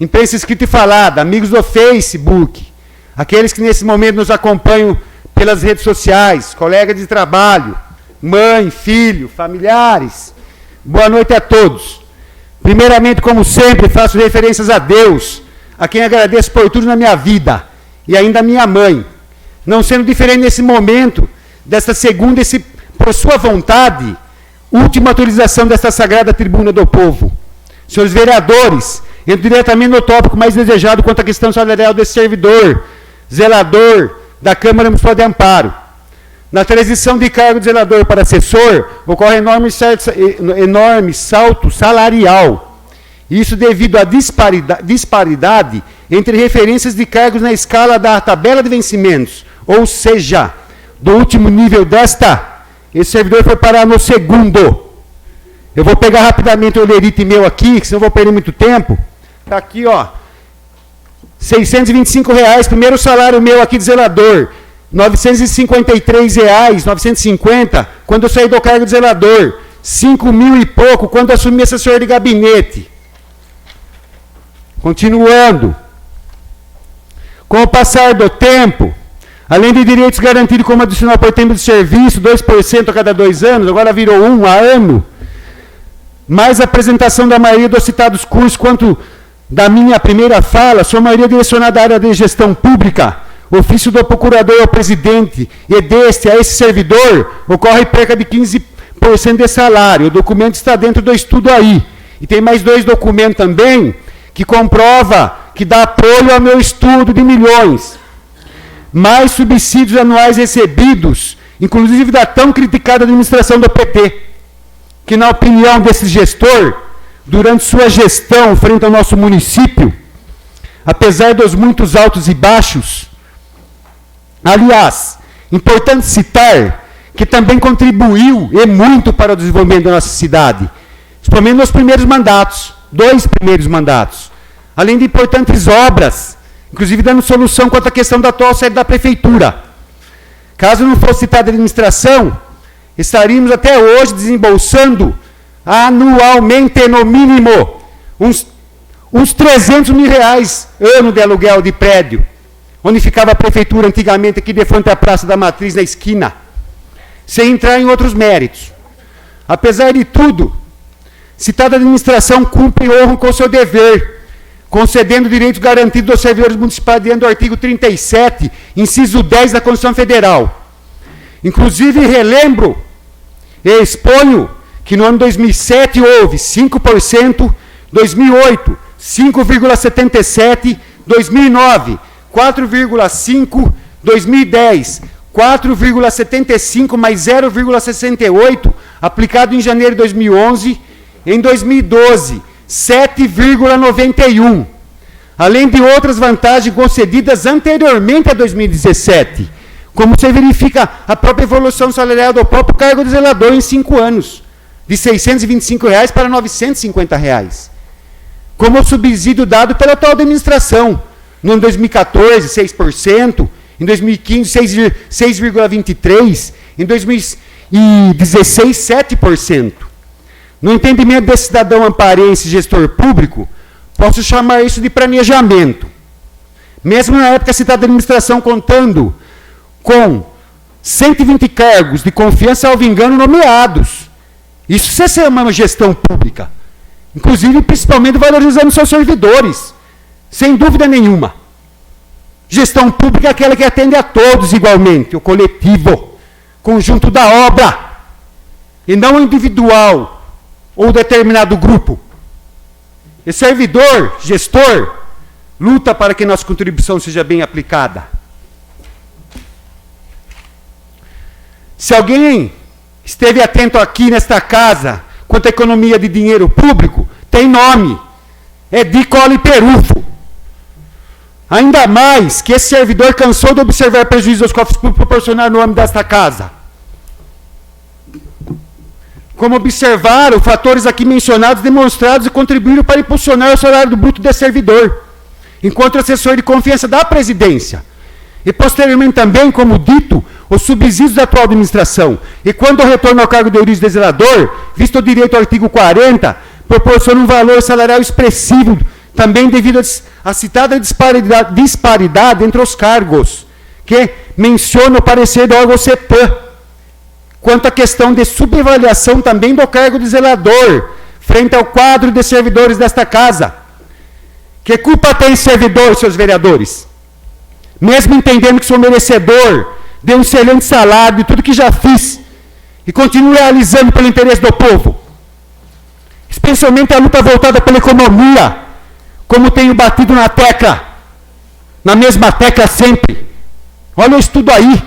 imprensa escrita e falada, amigos do Facebook, aqueles que nesse momento nos acompanham pelas redes sociais, colegas de trabalho, mãe, filho, familiares, boa noite a todos. Primeiramente, como sempre, faço referências a Deus, a quem agradeço por tudo na minha vida, e ainda a minha mãe, não sendo diferente nesse momento, desta segunda, por sua vontade, última atualização desta sagrada tribuna do povo. Senhores vereadores, entro diretamente no tópico mais desejado quanto à questão salarial desse servidor, zelador da Câmara Municipal de Amparo. Na transição de cargo de zelador para assessor, ocorre enorme salto salarial. Isso devido à disparidade entre referências de cargos na escala da tabela de vencimentos, ou seja, do último nível desta, esse servidor foi parar no segundo. Eu vou pegar rapidamente o lerite meu aqui, que senão eu vou perder muito tempo. Está aqui, ó. R$625, primeiro salário meu aqui de zelador. R$953, 950, quando eu saí do cargo de zelador. 5.000 e pouco, quando eu assumi assessor de gabinete. Continuando. Com o passar do tempo, além de direitos garantidos como adicional por tempo de serviço, 2% a cada 2 anos, agora virou 1 a ano, mais a apresentação da maioria dos citados cursos, quanto da minha primeira fala, sua maioria direcionada à área de gestão pública, ofício do procurador ao presidente e deste a esse servidor, ocorre perca de 15% de salário. O documento está dentro do estudo aí. E tem mais 2 documentos também, que comprova, que dá apoio ao meu estudo de milhões. Mais subsídios anuais recebidos, inclusive da tão criticada administração do PT, que na opinião desse gestor, durante sua gestão frente ao nosso município, apesar dos muitos altos e baixos, aliás, importante citar que também contribuiu e muito para o desenvolvimento da nossa cidade, principalmente nos primeiros mandatos, 2 primeiros mandatos, além de importantes obras, inclusive dando solução quanto à questão da atual sede da prefeitura. Caso não fosse citada a administração, estaríamos até hoje desembolsando anualmente, no mínimo, uns R$300 mil ano de aluguel de prédio, onde ficava a prefeitura antigamente, aqui de frente à Praça da Matriz, na esquina, sem entrar em outros méritos. Apesar de tudo, citada administração cumpre e honra com o seu dever, concedendo direitos garantidos aos servidores municipais diante do artigo 37, inciso 10 da Constituição Federal. Inclusive, relembro e exponho que no ano 2007 houve 5%, 2008, 5,77%, 2009, 4,5%, 2010, 4,75% mais 0,68%, aplicado em janeiro de 2011, em 2012, 7,91%, além de outras vantagens concedidas anteriormente a 2017, como se verifica a própria evolução salarial do próprio cargo de zelador em 5 anos, de R$625 para R$950, como o subsídio dado pela atual administração, no ano 2014, 6%, em 2015, 6,23%, em 2016, 7%. No entendimento desse cidadão amparense gestor público, posso chamar isso de planejamento. Mesmo na época citada administração contando com 120 cargos de confiança, salvo engano, nomeados. Isso se chama uma gestão pública. Inclusive, principalmente, valorizando seus servidores. Sem dúvida nenhuma. Gestão pública é aquela que atende a todos igualmente, o coletivo, conjunto da obra, e não individual ou determinado grupo. E servidor, gestor, luta para que nossa contribuição seja bem aplicada. Se alguém esteve atento aqui nesta casa quanto à economia de dinheiro público, tem nome. É de Cola e Perufo. Ainda mais que esse servidor cansou de observar prejuízos aos cofres públicos proporcionados no âmbito desta casa. Como observaram, fatores aqui mencionados demonstrados e contribuíram para impulsionar o salário do bruto desse servidor, enquanto assessor de confiança da presidência. E posteriormente também, como dito, os subsídios da atual administração. E quando o retorno ao cargo de origem de zelador, visto o direito ao artigo 40, proporciona um valor salarial expressivo, também devido à citada disparidade entre os cargos, que menciona o parecer do órgão CEPAM, quanto à questão de subavaliação também do cargo de zelador, frente ao quadro de servidores desta casa. Que culpa tem servidor, seus vereadores? Mesmo entendendo que sou merecedor de um excelente salário, de tudo que já fiz, e continuo realizando pelo interesse do povo. Especialmente a luta voltada pela economia, como tenho batido na tecla, na mesma tecla sempre. Olha o estudo aí.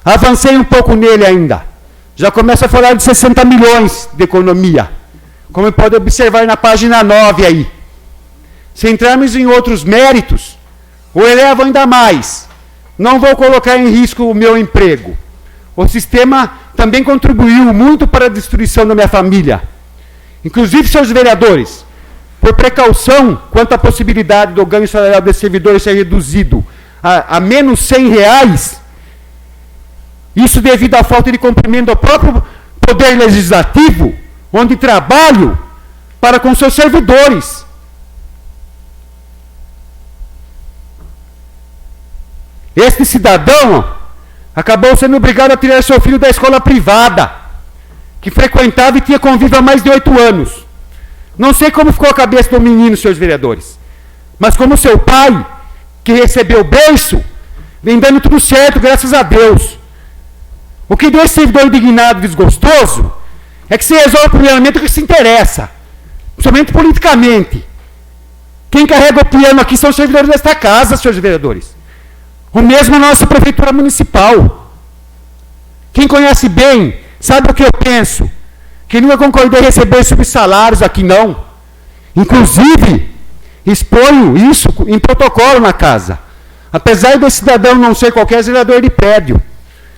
Avancei um pouco nele ainda. Já começo a falar de 60 milhões de economia, como pode observar na página 9 aí. Se entrarmos em outros méritos, o elevo ainda mais. Não vou colocar em risco o meu emprego. O sistema também contribuiu muito para a destruição da minha família. Inclusive, seus vereadores, por precaução quanto à possibilidade do ganho salarial desse servidor ser reduzido a menos R$100, isso devido à falta de cumprimento do próprio Poder Legislativo, onde trabalho para com seus servidores. Este cidadão acabou sendo obrigado a tirar seu filho da escola privada, que frequentava e tinha convívio há mais de 8 anos. Não sei como ficou a cabeça do menino, senhores vereadores, mas como seu pai, que recebeu berço, vem dando tudo certo, graças a Deus. O que deixa esse servidor indignado e desgostoso é que se resolve primeiramente o que se interessa, principalmente politicamente. Quem carrega o piano aqui são os servidores desta casa, senhores vereadores. O mesmo a nossa prefeitura municipal. Quem conhece bem, sabe o que eu penso? Que nunca concordei em receber subsalários aqui, não. Inclusive, exponho isso em protocolo na casa. Apesar desse cidadão não ser qualquer zelador de prédio.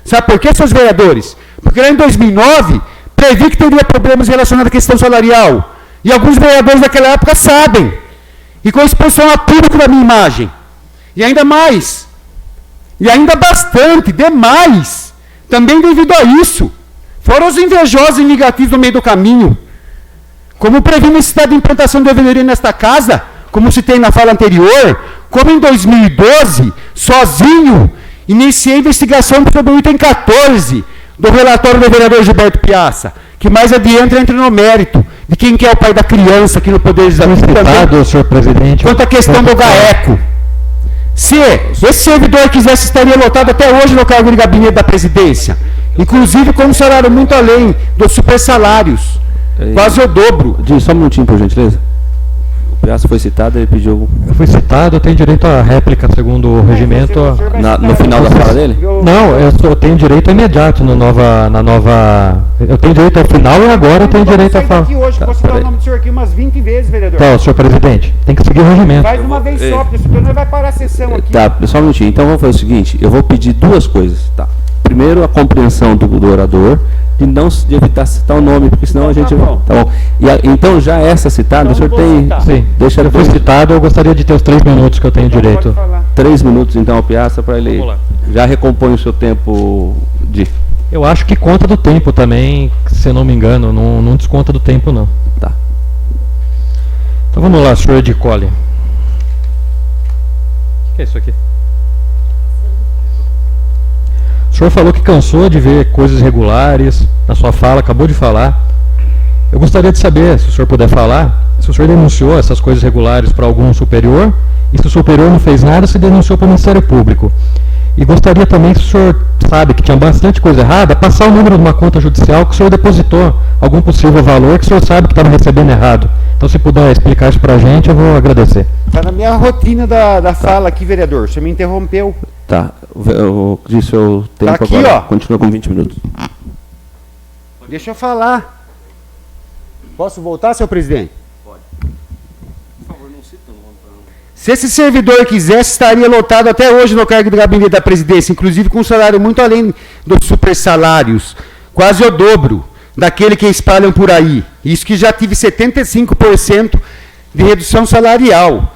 Sabe por quê, seus vereadores? Porque lá em 2009, previ que teria problemas relacionados à questão salarial. E alguns vereadores daquela época sabem. E com exposição a público da minha imagem. E ainda mais. E ainda bastante, demais. Também devido a isso. Foram os invejosos e negativos no meio do caminho. Como previ necessidade de implantação de ouvidoria nesta casa, como citei na fala anterior, como em 2012, sozinho, iniciei a investigação sobre o item 14 do relatório do vereador Gilberto Piazza, que mais adiante entra no mérito de quem que é o pai da criança aqui no Poder Legislativo, senhor presidente, quanto à questão do GAECO. Se esse servidor quisesse, estaria lotado até hoje no cargo de gabinete da presidência, inclusive com um salário muito além dos supersalários, quase o dobro. Só um minutinho, por gentileza. O Piazza foi citado, ele pediu... Eu fui citado, eu tenho direito à réplica, segundo o regimento. No final da fala dele? Não, eu tenho direito imediato na nova... Eu tenho direito ao final e agora eu tenho direito à fala. Hoje, posso citar o nome do senhor aqui umas 20 vezes, vereador. Tá, senhor presidente, tem que seguir o regimento. Faz uma vez só, porque senão não vai parar a sessão aqui. Tá, só um minutinho. Então vamos fazer o seguinte, eu vou pedir duas coisas, tá? Primeiro, a compreensão do orador, de evitar citar o nome, porque senão a gente... Tá bom. Então, já essa citada, então, o senhor tem... Sim, deixa ele foi citado, eu gostaria de ter os 3 minutos que eu tenho então, direito. 3 minutos, então, ao Piazza, para ele... Já recompõe o seu tempo de... Eu acho que conta do tempo também, se eu não me engano, não desconta do tempo, não. Tá. Então, vamos lá, senhor Edicole. O que é isso aqui? O senhor falou que cansou de ver coisas irregulares na sua fala, acabou de falar. Eu gostaria de saber, se o senhor puder falar, se o senhor denunciou essas coisas irregulares para algum superior, e se o superior não fez nada, se denunciou para o Ministério Público. E gostaria também, se o senhor sabe que tinha bastante coisa errada, passar o número de uma conta judicial que o senhor depositou algum possível valor que o senhor sabe que estava recebendo errado. Então, se puder explicar isso para a gente, eu vou agradecer. Está na minha rotina da fala aqui, vereador. Você me interrompeu. Tá, eu disse o tempo tá aqui, agora. Ó. Continua com 20 minutos. Deixa eu falar. Posso voltar, senhor presidente? Pode. Por favor, não cita o nome. Se esse servidor quisesse, estaria lotado até hoje no cargo de gabinete da presidência, inclusive com um salário muito além dos supersalários, quase o dobro daquele que espalham por aí. Isso que já tive 75% de redução salarial.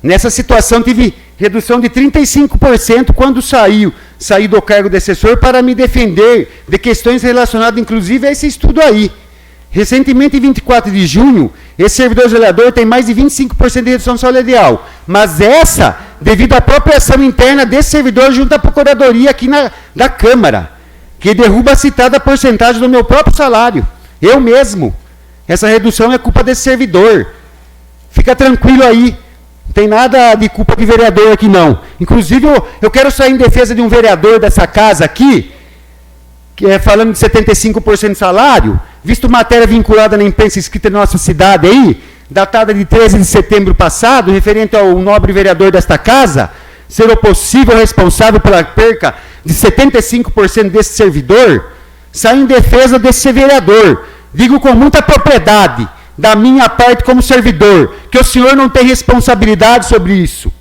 Nessa situação tive redução de 35% quando saí do cargo de assessor para me defender de questões relacionadas, inclusive, a esse estudo aí. Recentemente, em 24 de junho, esse servidor zelador tem mais de 25% de redução salarial. Mas essa, devido à própria ação interna desse servidor junto à Procuradoria aqui da Câmara, que derruba a citada porcentagem do meu próprio salário. Eu mesmo. Essa redução é culpa desse servidor. Fica tranquilo aí. Não tem nada de culpa de vereador aqui, não. Inclusive, eu quero sair em defesa de um vereador dessa casa aqui, que é falando de 75% de salário, visto matéria vinculada na imprensa escrita na nossa cidade aí, datada de 13 de setembro passado, referente ao nobre vereador desta casa, ser o possível responsável pela perca de 75% desse servidor, sair em defesa desse vereador. Digo com muita propriedade, da minha parte como servidor, que o senhor não tem responsabilidade sobre isso.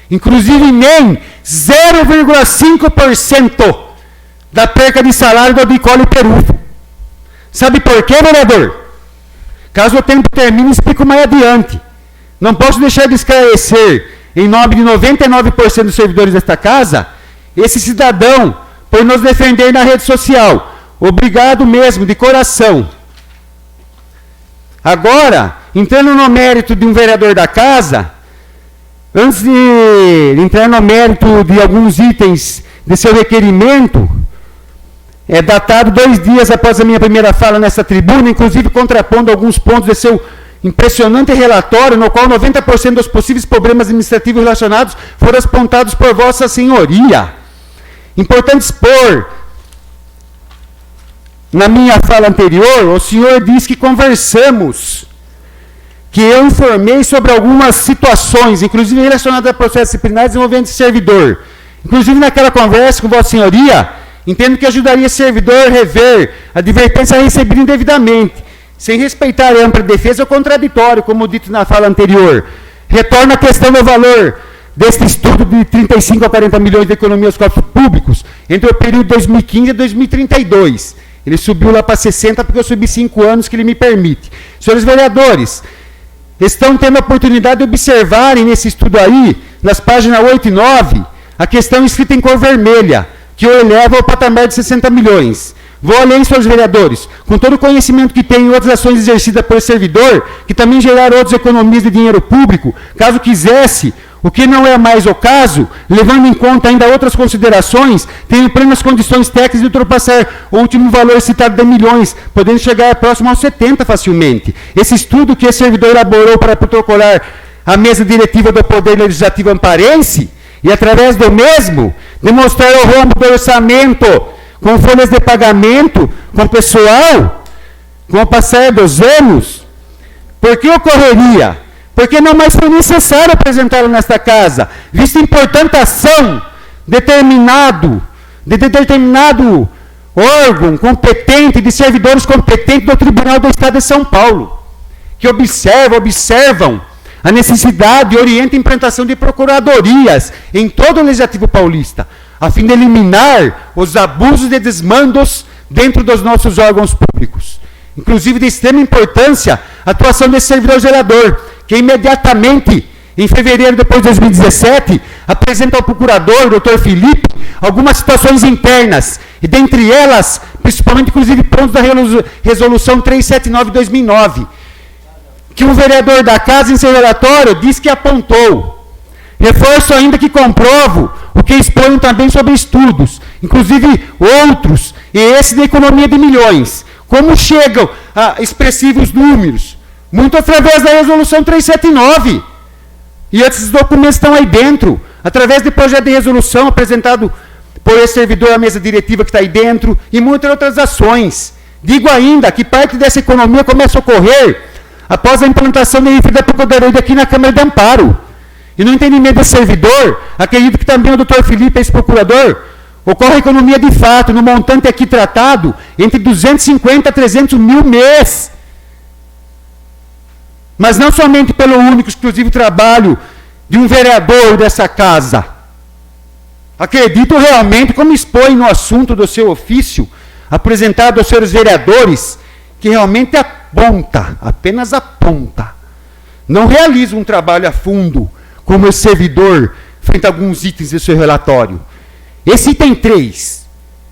Inclusive nem 0,5% da perca de salário do Bicole Perufo. Sabe por quê, vereador? Caso o tempo termine, explico mais adiante. Não posso deixar de esclarecer, em nome de 99% dos servidores desta casa, esse cidadão, por nos defender na rede social. Obrigado mesmo, de coração. Agora, entrando no mérito de um vereador da casa, antes de entrar no mérito de alguns itens de seu requerimento, é datado 2 dias após a minha primeira fala nessa tribuna, inclusive contrapondo alguns pontos de seu impressionante relatório, no qual 90% dos possíveis problemas administrativos relacionados foram apontados por Vossa Senhoria. Importante expor, na minha fala anterior, o senhor disse que conversamos, que eu informei sobre algumas situações, inclusive relacionadas a processos disciplinares envolvendo esse servidor. Inclusive naquela conversa com Vossa Senhoria, entendo que ajudaria esse servidor a rever a advertência recebida indevidamente, sem respeitar a ampla defesa ou contraditório, como dito na fala anterior. Retorno à questão do valor deste estudo de 35 a 40 milhões de economia aos cofres públicos entre o período de 2015 e 2032. Ele subiu lá para 60 porque eu subi 5 anos que ele me permite. Senhores vereadores, estão tendo a oportunidade de observarem nesse estudo aí, nas páginas 8 e 9, a questão escrita em cor vermelha, que o eleva ao patamar de 60 milhões. Vou além, senhores vereadores, com todo o conhecimento que tem em outras ações exercidas pelo servidor, que também geraram outras economias de dinheiro público, caso quisesse, o que não é mais o caso, levando em conta ainda outras considerações, tenho plenas condições técnicas de ultrapassar o último valor citado de milhões, podendo chegar próximo aos 70 facilmente. Esse estudo que esse servidor elaborou para protocolar a mesa diretiva do Poder Legislativo amparense, e através do mesmo, demonstrar o rombo do orçamento com folhas de pagamento, com pessoal, com o passar dos anos. Por que ocorreria? Porque não mais foi necessário apresentá-lo nesta casa, visto a importante ação de determinado órgão competente, de servidores competentes do Tribunal do Estado de São Paulo, que observam a necessidade e orientam a implantação de procuradorias em todo o Legislativo paulista, a fim de eliminar os abusos e desmandos dentro dos nossos órgãos públicos. Inclusive, de extrema importância, a atuação desse servidor zelador, que imediatamente, em fevereiro depois de 2017, apresenta ao procurador, doutor Felipe, algumas situações internas, e dentre elas, principalmente, inclusive, pontos da resolução 379 de 2009, que um vereador da casa, em seu relatório, diz que apontou. Reforço ainda que comprovo o que exponho também sobre estudos, inclusive outros, e esse da economia de milhões. Como chegam a expressivos números? Muito através da resolução 379. E esses documentos estão aí dentro, através de projeto de resolução apresentado por esse servidor à mesa diretiva que está aí dentro, e muitas outras ações. Digo ainda que parte dessa economia começa a ocorrer após a implantação da Procuradoria aqui na Câmara de Amparo. E no entendimento desse servidor, acredito que também o doutor Felipe, ex-procurador, ocorre a economia de fato, no montante aqui tratado, entre 250 a 300 mil mês. Mas não somente pelo único exclusivo trabalho de um vereador dessa casa. Acredito realmente, como expõe no assunto do seu ofício, apresentado aos senhores vereadores, que realmente aponta, apenas aponta. Não realiza um trabalho a fundo, como esse servidor frente a alguns itens do seu relatório. Esse item 3,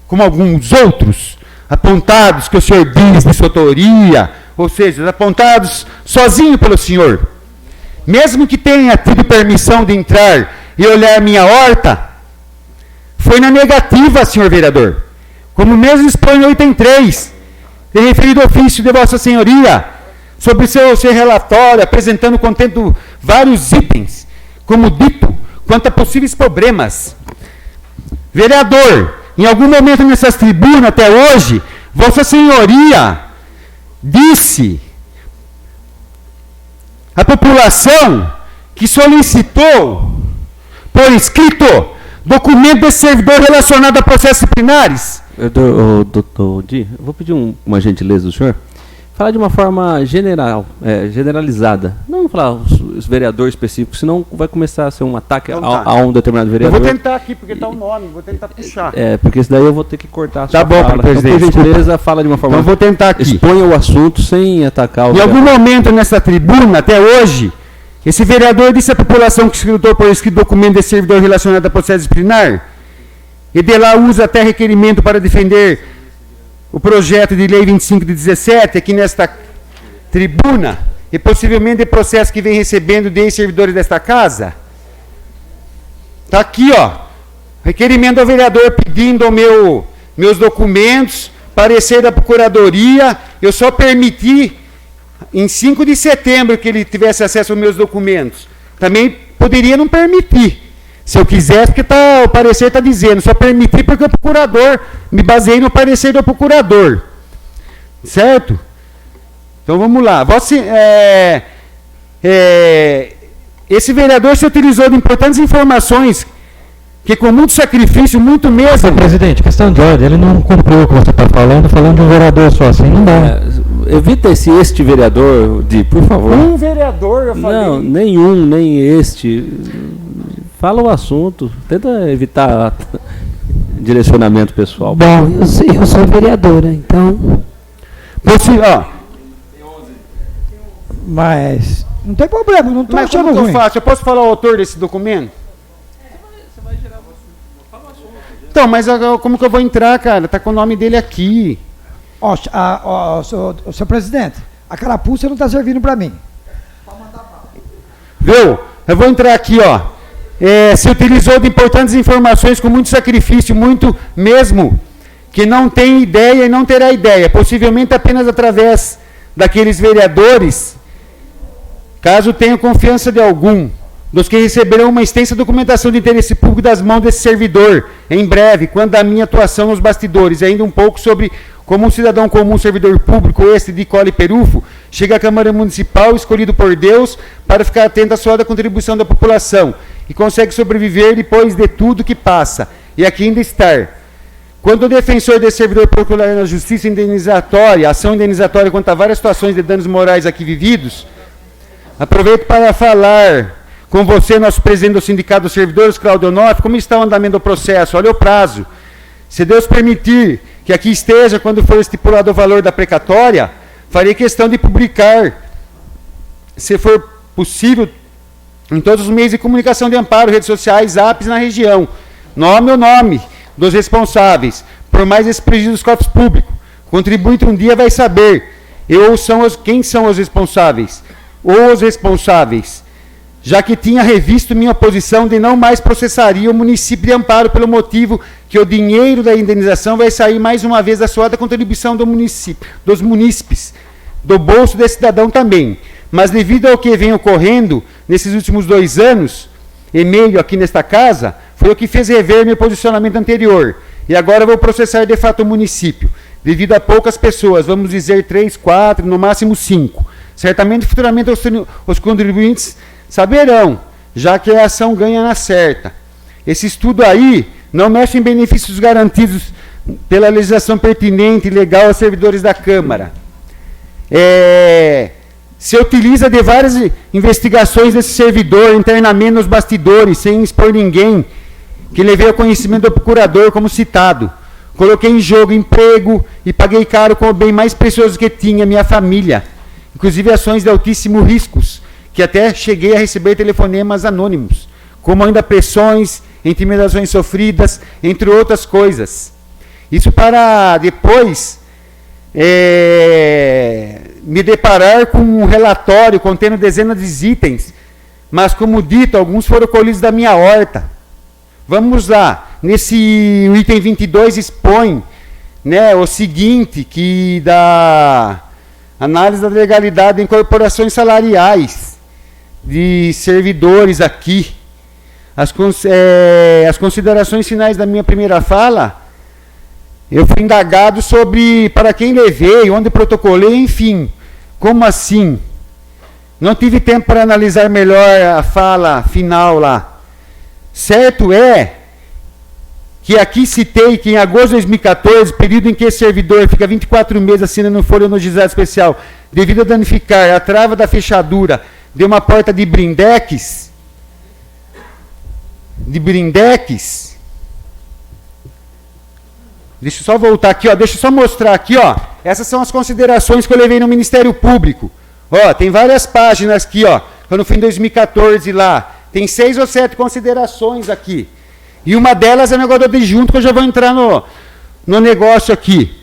como alguns outros, apontados que o senhor diz de sua autoria, ou seja, apontados sozinho pelo senhor, mesmo que tenha tido permissão de entrar e olhar minha horta, foi na negativa, senhor vereador. Como mesmo expõe no item 3, de referido ofício de Vossa Senhoria, sobre seu relatório, apresentando contendo vários itens, como dito, quanto a possíveis problemas. Vereador, em algum momento nessas tribunas até hoje, Vossa Senhoria disse à população que solicitou por escrito documento desse servidor relacionado a processos disciplinares. Doutor Di, eu vou pedir uma gentileza do senhor. Falar de uma forma generalizada. Não falar os vereadores específicos, senão vai começar a ser um ataque a um determinado vereador. Eu vou tentar aqui, porque está o nome, vou tentar puxar. Porque isso daí eu vou ter que cortar a sua Tá bom, fala. presidente. Então, por gentileza, fala de uma forma... Então, vou tentar aqui. Exponha o assunto sem atacar o Em vereador. algum momento nessa tribuna, até hoje, esse vereador disse à população que escritou por escrito documento desse servidor relacionado a processo disciplinar, e de lá usa até requerimento para defender o projeto de lei 25 de 17, aqui nesta tribuna, e possivelmente de processo que vem recebendo de servidores desta casa. Está aqui, ó, requerimento ao vereador pedindo meus documentos, parecer da procuradoria. Eu só permiti em 5 de setembro que ele tivesse acesso aos meus documentos. Também poderia não permitir, se eu quisesse, porque o parecer está dizendo, só permiti porque o procurador, me baseei no parecer do procurador. Certo? Então vamos lá. Esse vereador se utilizou de importantes informações que com muito sacrifício, muito mesmo... Senhor presidente, questão de ordem, ele não cumpriu o que você está falando de um vereador só, assim não dá. Evita este vereador, por favor. Um vereador, eu falei. Não, nenhum, nem este. Fala o assunto. Tenta evitar direcionamento pessoal. Bom, eu sou vereadora, então... Mas não tem problema, não estou Mas achando como que eu ruim. faço? Eu posso falar o autor desse documento? Então, mas como que eu vou entrar, cara? Tá com o nome dele aqui. Senhor presidente, a carapuça não está servindo para mim. Viu? Eu vou entrar aqui, ó. Se utilizou de importantes informações com muito sacrifício, muito mesmo, que não tem ideia e não terá ideia, possivelmente apenas através daqueles vereadores, caso tenha confiança de algum, dos que receberão uma extensa documentação de interesse público das mãos desse servidor, em breve, quando a minha atuação nos bastidores, e ainda um pouco sobre como um cidadão comum, servidor público, este de Cole Perufo, chega à Câmara Municipal, escolhido por Deus, para ficar atento à sua contribuição da população, e consegue sobreviver depois de tudo que passa, e aqui ainda estar. Quando o defensor desse servidor procurar na justiça indenizatória, ação indenizatória quanto a várias situações de danos morais aqui vividos, aproveito para falar com você, nosso presidente do Sindicato dos Servidores, Cláudio Onoff, como está o andamento do processo. Olha o prazo. Se Deus permitir que aqui esteja, quando for estipulado o valor da precatória, farei questão de publicar, se for possível, em todos os meios de comunicação de amparo, redes sociais, apps na região, nome dos responsáveis, por mais esse prejuízo dos cofres públicos. Contribuinte um dia vai saber, quem são os responsáveis, ou os responsáveis, já que tinha revisto minha posição de não mais processaria o município de Amparo pelo motivo que o dinheiro da indenização vai sair mais uma vez da suada contribuição do município, dos munícipes, do bolso desse cidadão também. Mas devido ao que vem ocorrendo nesses últimos 2 anos e meio aqui nesta casa, foi o que fez rever meu posicionamento anterior. E agora vou processar de fato o município, devido a poucas pessoas, vamos dizer 3, 4, no máximo 5. Certamente, futuramente, os contribuintes saberão, já que a ação ganha na certa. Esse estudo aí não mexe em benefícios garantidos pela legislação pertinente e legal aos servidores da Câmara. Se utiliza de várias investigações desse servidor internamente nos bastidores, sem expor ninguém, que levei ao conhecimento do procurador como citado. Coloquei em jogo emprego e paguei caro com o bem mais precioso que tinha, minha família. Inclusive ações de altíssimos riscos, que até cheguei a receber telefonemas anônimos, como ainda pressões, intimidações sofridas, entre outras coisas. Isso para depois me deparar com um relatório contendo dezenas de itens, mas como dito, alguns foram colhidos da minha horta. Vamos lá, nesse item 22 expõe, né, o seguinte, que da análise da legalidade de incorporações salariais de servidores aqui. As considerações finais da minha primeira fala, eu fui indagado sobre para quem levei, onde protocolei, enfim. Como assim? Não tive tempo para analisar melhor a fala final lá. Certo é que aqui citei que em agosto de 2014, período em que esse servidor fica 24 meses assinando folha no juizado especial, devido a danificar a trava da fechadura de uma porta de blindex, deixa eu só voltar aqui, ó, deixa eu só mostrar aqui, ó, essas são as considerações que eu levei no Ministério Público. Ó, tem várias páginas aqui, ó, quando fui em 2014 lá, tem 6 ou 7 considerações aqui. E uma delas é o negócio do adjunto, que eu já vou entrar no negócio aqui.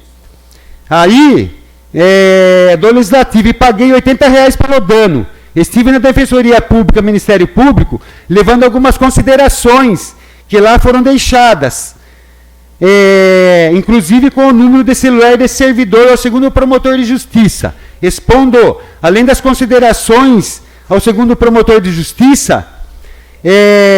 Aí, do Legislativo, e paguei R$80 pelo dano. Estive na Defensoria Pública, Ministério Público, levando algumas considerações que lá foram deixadas. Inclusive com o número de celular desse servidor ao segundo promotor de justiça. Expondo, além das considerações ao segundo promotor de justiça,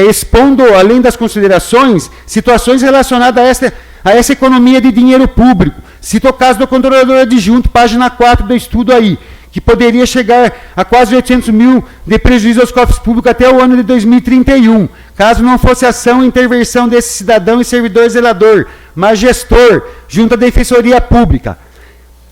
expondo, além das considerações, situações relacionadas a essa economia de dinheiro público. Cito o caso do controlador adjunto, página 4 do estudo aí, que poderia chegar a quase 800 mil de prejuízo aos cofres públicos até o ano de 2031, caso não fosse ação e intervenção desse cidadão e servidor zelador, mas gestor, junto à Defensoria Pública,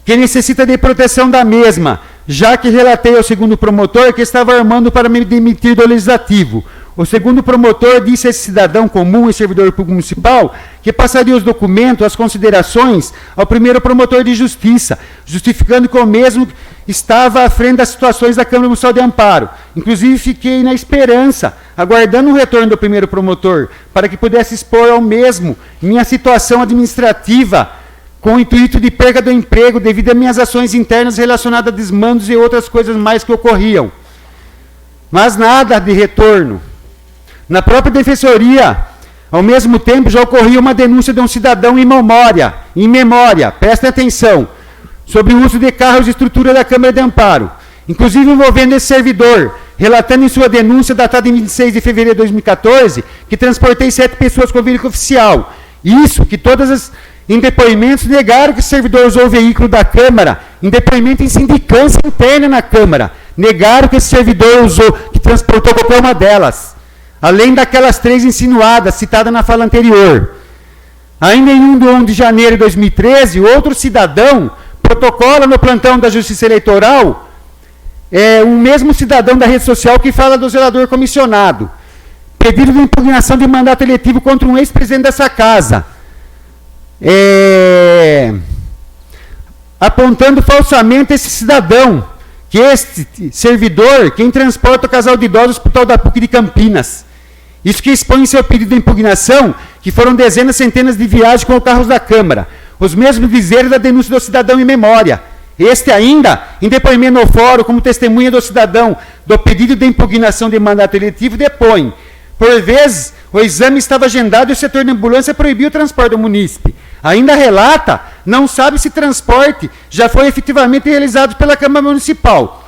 que necessita de proteção da mesma, já que relatei ao segundo promotor que estava armando para me demitir do Legislativo. O segundo promotor disse a esse cidadão comum e servidor público municipal que passaria os documentos, as considerações, ao primeiro promotor de justiça, justificando que o mesmo estava à frente das situações da Câmara Municipal de Amparo. Inclusive, fiquei na esperança, aguardando o retorno do primeiro promotor, para que pudesse expor ao mesmo minha situação administrativa, com o intuito de perda do emprego devido a minhas ações internas relacionadas a desmandos e outras coisas mais que ocorriam. Mas nada de retorno. Na própria Defensoria, ao mesmo tempo, já ocorria uma denúncia de um cidadão em memória, prestem atenção, sobre o uso de carros e estrutura da Câmara de Amparo, inclusive envolvendo esse servidor, relatando em sua denúncia datada em 26 de fevereiro de 2014, que transportei 7 pessoas com veículo oficial. Isso, que em depoimentos negaram que o servidor usou o veículo da Câmara, em depoimento em sindicância interna na Câmara, negaram que esse servidor usou, que transportou qualquer uma delas, além daquelas 3 insinuadas, citadas na fala anterior. Ainda em 1 de janeiro de 2013, outro cidadão protocola no plantão da Justiça Eleitoral, um mesmo cidadão da rede social que fala do zelador comissionado, pedido de impugnação de mandato eletivo contra um ex-presidente dessa casa, apontando falsamente esse cidadão, que este servidor, quem transporta o casal de idosos para o Hospital da PUC de Campinas. Isso que expõe em seu pedido de impugnação, que foram dezenas, centenas de viagens com os carros da Câmara. Os mesmos dizeres da denúncia do cidadão em memória. Este ainda, em depoimento no fórum, como testemunha do cidadão do pedido de impugnação de mandato eletivo, depõe. Por vezes, o exame estava agendado e o setor de ambulância proibiu o transporte do munícipe. Ainda relata, não sabe se transporte já foi efetivamente realizado pela Câmara Municipal.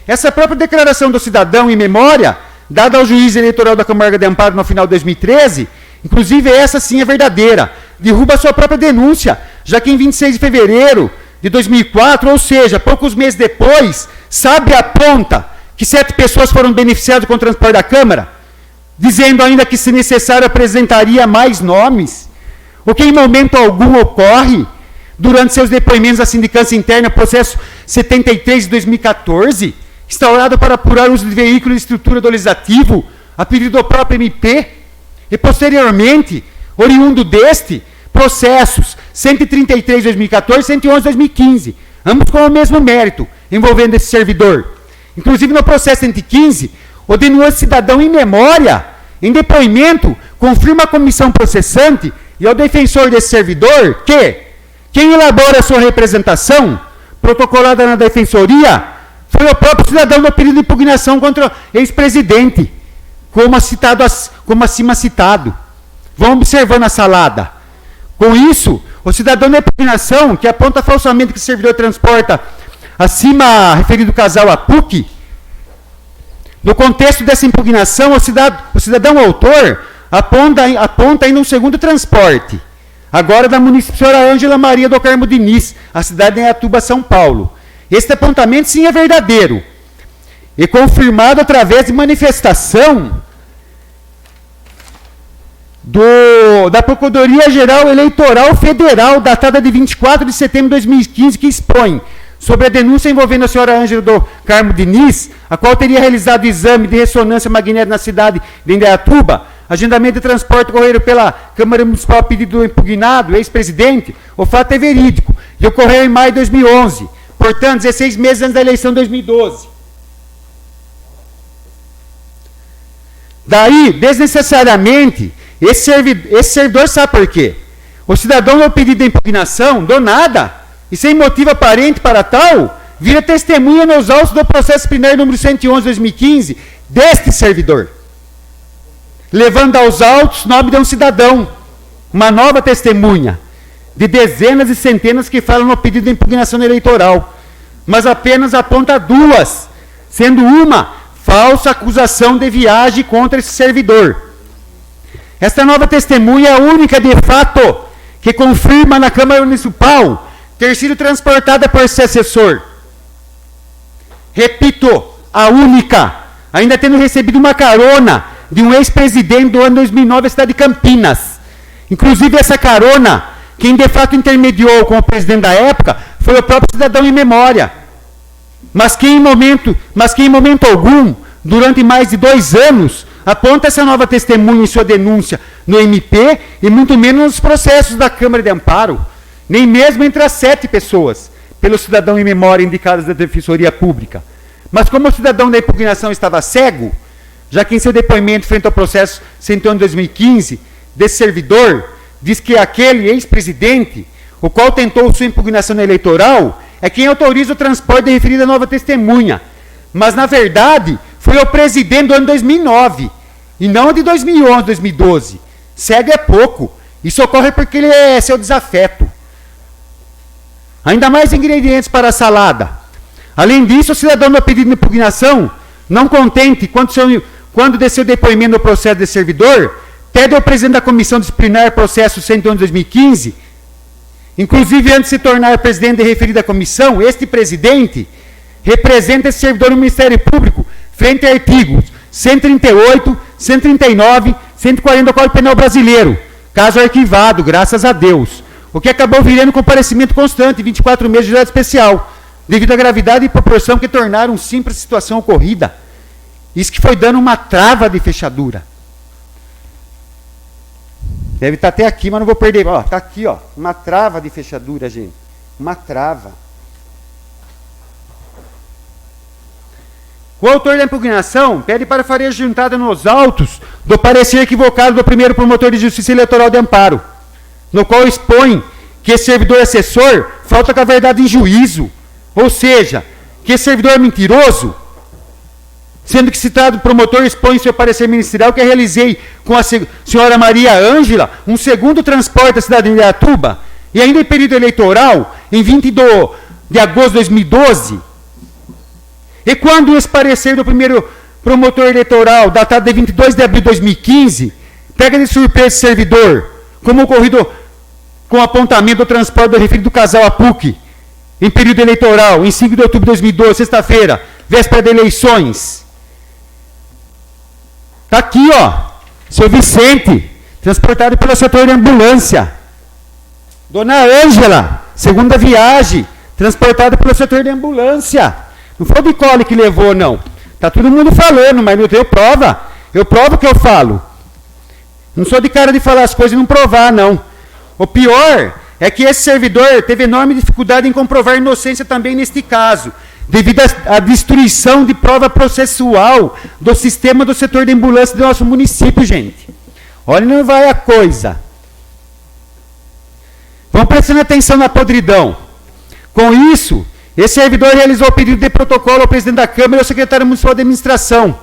Essa própria declaração do cidadão em memória, dada ao juiz eleitoral da Câmara de Amparo no final de 2013, inclusive essa sim é verdadeira, derruba a sua própria denúncia, já que em 26 de fevereiro de 2004, ou seja, poucos meses depois, sabe a ponta que 7 pessoas foram beneficiadas com o transporte da Câmara, dizendo ainda que, se necessário, apresentaria mais nomes, o que em momento algum ocorre durante seus depoimentos à sindicância interna, processo 73 de 2014, instaurado para apurar o uso de veículos e estrutura do Legislativo, a pedido do próprio MP, e posteriormente, oriundo deste, processos 133 de 2014 e 111 de 2015, ambos com o mesmo mérito, envolvendo esse servidor. Inclusive, no processo 115, o denúncia cidadão em memória Em depoimento, confirma a comissão processante e ao defensor desse servidor que quem elabora a sua representação, protocolada na defensoria, foi o próprio cidadão do pedido de impugnação contra o ex-presidente, como acima citado. Vão observando a salada. Com isso, o cidadão da impugnação, que aponta falsamente que o servidor transporta acima referido casal a PUC, no contexto dessa impugnação, o cidadão autor aponta ainda um segundo transporte, agora da município senhora Ângela Maria do Carmo Diniz, a cidade de Indaiatuba, São Paulo. Este apontamento sim é verdadeiro e confirmado através de manifestação da Procuradoria-Geral Eleitoral Federal, datada de 24 de setembro de 2015, que expõe sobre a denúncia envolvendo a senhora Ângela do Carmo Diniz, a qual teria realizado exame de ressonância magnética na cidade de Indaiatuba, agendamento de transporte ocorrido pela Câmara Municipal a pedido do impugnado, ex-presidente. O fato é verídico e ocorreu em maio de 2011, portanto, 16 meses antes da eleição de 2012. Daí, desnecessariamente, esse servidor sabe por quê? O cidadão no pedido de impugnação, do nada, e sem motivo aparente para tal, vira testemunha nos autos do processo disciplinar número 111 de 2015 deste servidor, levando aos autos nome de um cidadão, uma nova testemunha, de dezenas e centenas que falam no pedido de impugnação eleitoral, mas apenas aponta duas, sendo uma falsa acusação de viagem contra esse servidor. Esta nova testemunha é a única de fato que confirma na Câmara Municipal ter sido transportada por esse assessor. Repito, a única, ainda tendo recebido uma carona de um ex-presidente do ano 2009 da cidade de Campinas. Inclusive essa carona, quem de fato intermediou com o presidente da época foi o próprio cidadão em memória. Mas que em momento algum, durante mais de 2 anos, aponta essa nova testemunha em sua denúncia no MP e muito menos nos processos da Câmara de Amparo, nem mesmo entre as 7 pessoas, pelo cidadão em memória indicadas da Defensoria Pública. Mas como o cidadão da impugnação estava cego, já que em seu depoimento frente ao processo 111 de 2015, desse servidor, diz que aquele ex-presidente, o qual tentou sua impugnação eleitoral, é quem autoriza o transporte da referida nova testemunha. Mas, na verdade, foi o presidente do ano 2009, e não de 2011, 2012. Cego é pouco. Isso ocorre porque ele é seu desafeto. Ainda mais ingredientes para a salada. Além disso, o cidadão do pedido de impugnação, não contente quando de seu depoimento no processo de servidor, pede ao presidente da comissão disciplinar processo 111 de 2015, inclusive antes de se tornar presidente de referida comissão, este presidente representa esse servidor no Ministério Público frente a artigos 138, 139, 140 do Código Penal Brasileiro, caso arquivado, graças a Deus, o que acabou virando comparecimento constante, 24 meses de juizado especial, devido à gravidade e proporção que tornaram simples a situação ocorrida. Isso que foi dando uma trava de fechadura. Deve estar até aqui, mas não vou perder. Ó, está aqui, ó, uma trava de fechadura, gente. Uma trava. O autor da impugnação pede para fazer juntada nos autos do parecer equivocado do primeiro promotor de justiça eleitoral de amparo, no qual expõe que esse servidor assessor falta com a verdade em juízo, ou seja, que esse servidor é mentiroso, sendo que citado promotor expõe seu parecer ministerial que eu realizei com a senhora Maria Ângela, um segundo transporte da cidade de Indaiatuba, e ainda em período eleitoral, em 20 de agosto de 2012, e quando esse parecer do primeiro promotor eleitoral, datado de 22 de abril de 2015, pega de surpresa esse servidor, como ocorrido com o apontamento do transporte do referido casal a PUC, em período eleitoral, em 5 de outubro de 2012, sexta-feira, véspera de eleições. Está aqui, ó, seu Vicente, transportado pelo setor de ambulância. Dona Ângela, segunda viagem, transportada pelo setor de ambulância. Não foi o Bicole que levou, não. Está todo mundo falando, mas não tenho prova. Eu provo o que eu falo. Não sou de cara de falar as coisas e não provar, não. O pior é que esse servidor teve enorme dificuldade em comprovar inocência também neste caso. devido à destruição de prova processual do sistema do setor de ambulância do nosso município, gente. Olha, não vai a coisa. Vão prestando atenção na podridão. Com isso, esse servidor realizou o pedido de protocolo ao presidente da Câmara e ao secretário municipal de administração,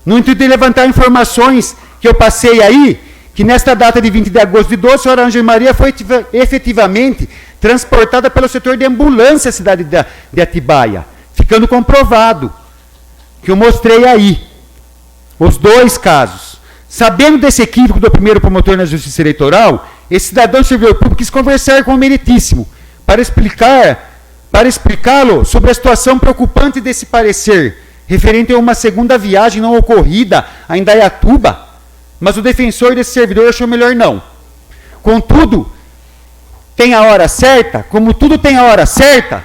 no intuito de levantar informações que eu passei aí, que nesta data de 20 de agosto de 12, a senhora Ângela Maria foi efetivamente transportada pelo setor de ambulância à cidade de Atibaia, ficando comprovado, que eu mostrei aí, os dois casos. Sabendo desse equívoco do primeiro promotor na Justiça Eleitoral, esse cidadão servidor público quis conversar com o meritíssimo, para explicá-lo sobre a situação preocupante desse parecer, referente a uma segunda viagem não ocorrida a Indaiatuba, mas o defensor desse servidor achou melhor não. Contudo, tem a hora certa, como tudo tem a hora certa,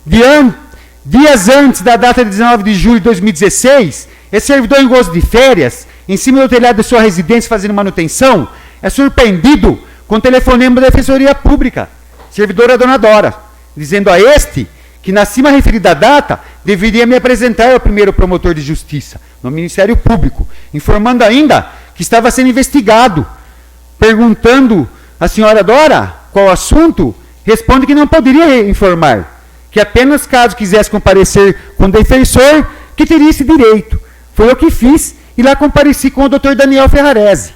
dias antes da data de 19 de julho de 2016, esse servidor em gozo de férias, em cima do telhado de sua residência fazendo manutenção, é surpreendido com o telefonema da Defensoria Pública, servidora Dona Dora, dizendo a este que na cima referida data deveria me apresentar ao primeiro promotor de justiça, no Ministério Público, informando ainda que estava sendo investigado. Perguntando à senhora Dora qual o assunto, responde que não poderia informar, que apenas caso quisesse comparecer com o defensor, que teria esse direito. Foi o que fiz e lá compareci com o Dr. Daniel Ferrarese.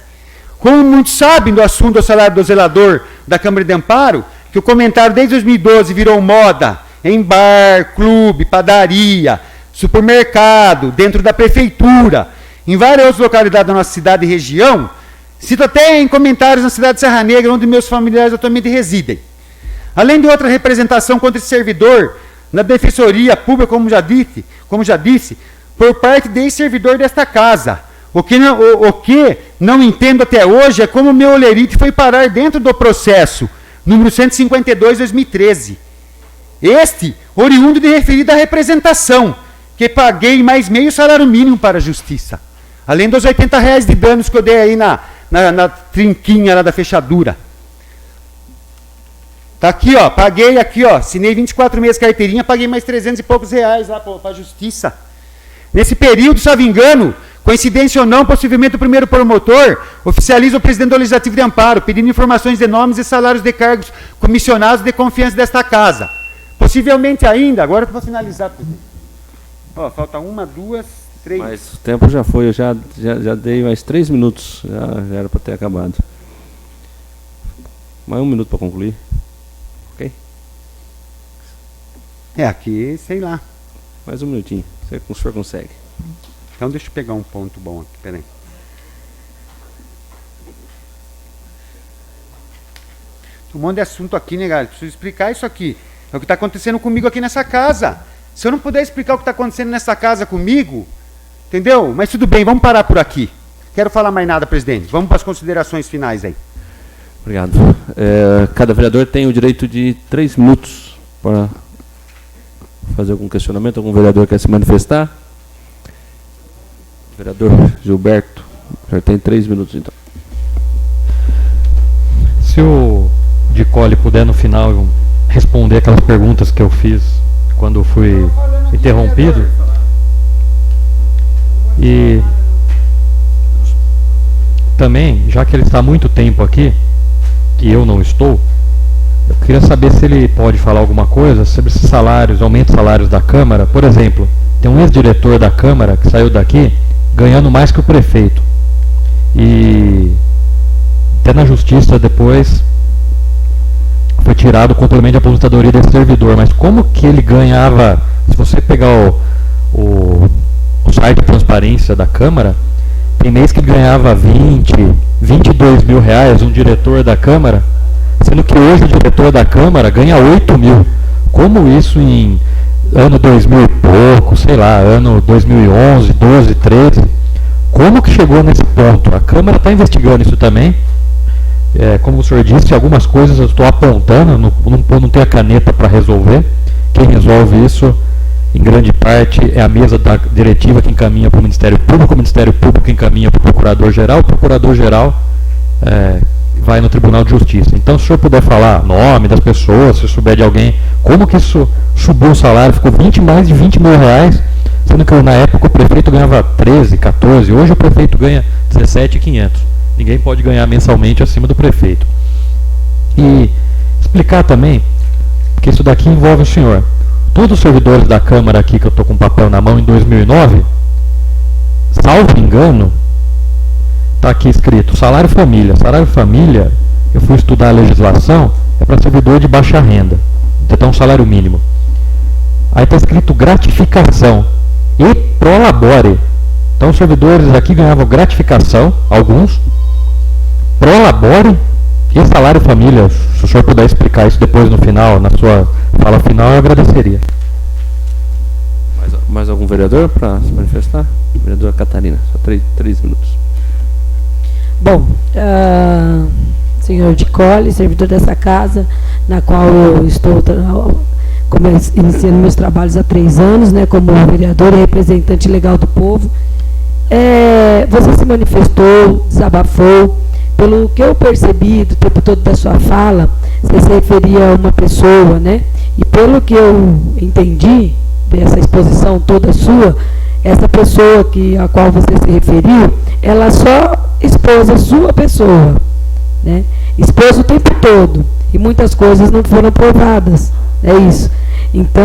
Como muitos sabem do assunto do salário do zelador da Câmara de Amparo, que o comentário desde 2012 virou moda em bar, clube, padaria, supermercado, dentro da prefeitura, em várias outras localidades da nossa cidade e região, cito até em comentários na cidade de Serra Negra, onde meus familiares atualmente residem. Além de outra representação contra esse servidor na Defensoria Pública, como já disse, por parte desse servidor desta casa. O que não entendo até hoje é como o meu olerite foi parar dentro do processo, número 152/2013. Este, oriundo de referida representação, que paguei mais meio salário mínimo para a Justiça. Além dos R$80 de danos que eu dei aí na trinquinha lá da fechadura. Tá aqui, ó, paguei aqui, ó, assinei 24 meses carteirinha, paguei mais 300 e poucos reais lá para a Justiça. Nesse período, se não me engano, coincidência ou não, possivelmente o primeiro promotor oficializa o presidente do Legislativo de Amparo, pedindo informações de nomes e salários de cargos comissionados de confiança desta casa. Possivelmente ainda, agora eu vou finalizar, presidente. Ó, falta 1, 2, 3. Mas o tempo já foi, eu já dei mais 3 minutos, já era para ter acabado. Mais 1 minuto para concluir. Ok? Aqui, sei lá. Mais 1 minutinho, o senhor consegue. Então deixa eu pegar um ponto bom aqui, peraí. Tem um monte de assunto aqui, né, galera? Preciso explicar isso aqui. É o que está acontecendo comigo aqui nessa casa. Se eu não puder explicar o que está acontecendo nessa casa comigo, entendeu? Mas tudo bem, vamos parar por aqui. Quero falar mais nada, presidente. Vamos para as considerações finais aí. Obrigado. Cada vereador tem o direito de 3 minutos para fazer algum questionamento. Algum vereador quer se manifestar? Vereador Gilberto, já tem 3 minutos então. Se o Dicoli puder no final responder aquelas perguntas que eu fiz quando fui interrompido. E também, já que ele está há muito tempo aqui, e eu não estou, eu queria saber se ele pode falar alguma coisa sobre esses salários, aumento de salários da Câmara. Por exemplo, tem um ex-diretor da Câmara que saiu daqui ganhando mais que o prefeito. E até na Justiça depois foi tirado o complemento de aposentadoria desse servidor. Mas como que ele ganhava, se você pegar o site de transparência da Câmara, tem mês que ele ganhava 22 mil reais, um diretor da Câmara, sendo que hoje o diretor da Câmara ganha 8 mil. Como isso em ano 2000 e pouco, sei lá, ano 2011, 12, 13, como que chegou nesse ponto? A Câmara está investigando isso também. Como o senhor disse, algumas coisas eu estou apontando, não tenho a caneta para resolver. Quem resolve isso, em grande parte, é a mesa da diretiva que encaminha para o Ministério Público que encaminha para o Procurador-Geral. O Procurador-Geral vai no Tribunal de Justiça. Então, se o senhor puder falar nome das pessoas, se souber de alguém, como que isso subiu o salário, ficou mais de 20 mil reais, sendo que na época o prefeito ganhava 13, 14, hoje o prefeito ganha 17.500. Ninguém pode ganhar mensalmente acima do prefeito. E explicar também que isso daqui envolve o senhor. Todos os servidores da Câmara aqui, que eu estou com o papel na mão, em 2009, salvo engano, está aqui escrito salário família. Salário família, eu fui estudar a legislação, é para servidor de baixa renda, então um salário mínimo. Aí está escrito gratificação e prolabore. Então os servidores aqui ganhavam gratificação, alguns, prolabore e salário família. Se o senhor puder explicar isso depois no final, na sua fala final, eu agradeceria. Mais algum vereador para se manifestar? Vereadora Catarina, só 3 minutos. Bom, senhor de Colli, servidor dessa casa, na qual eu estou iniciando meus trabalhos há 3 anos, né, como vereador e representante legal do povo. Você se manifestou, desabafou. Pelo que eu percebi do tempo todo da sua fala, você se referia a uma pessoa, né? E pelo que eu entendi dessa exposição toda sua, essa pessoa a qual você se referiu, ela só expôs a sua pessoa, né? Expôs o tempo todo. E muitas coisas não foram provadas. É isso. Então,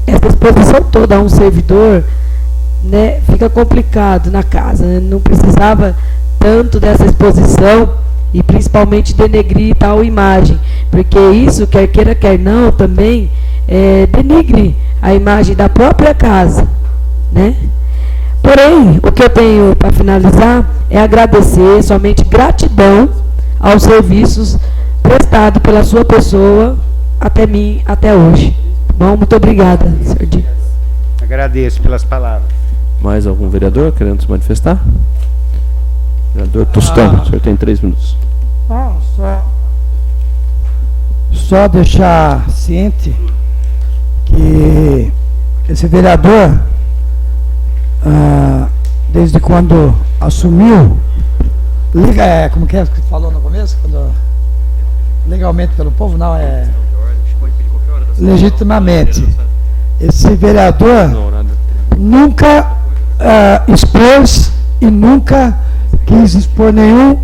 essa exposição toda a um servidor, né, fica complicado na casa, né? Não precisava tanto dessa exposição e principalmente denegrir tal imagem, porque isso, quer queira, quer não, também denigre a imagem da própria casa, né? Porém, o que eu tenho para finalizar é agradecer, somente gratidão aos serviços prestados pela sua pessoa até mim, até hoje. Bom, muito obrigada, senhor Di. Agradeço pelas palavras. Mais algum vereador querendo se manifestar? Vereador Tostão, o senhor tem 3 minutos. Não, só deixar ciente que esse vereador, desde quando assumiu, como que é que falou no começo? Legalmente pelo povo, não, legitimamente. Esse vereador nunca expôs e nunca quis expor nenhum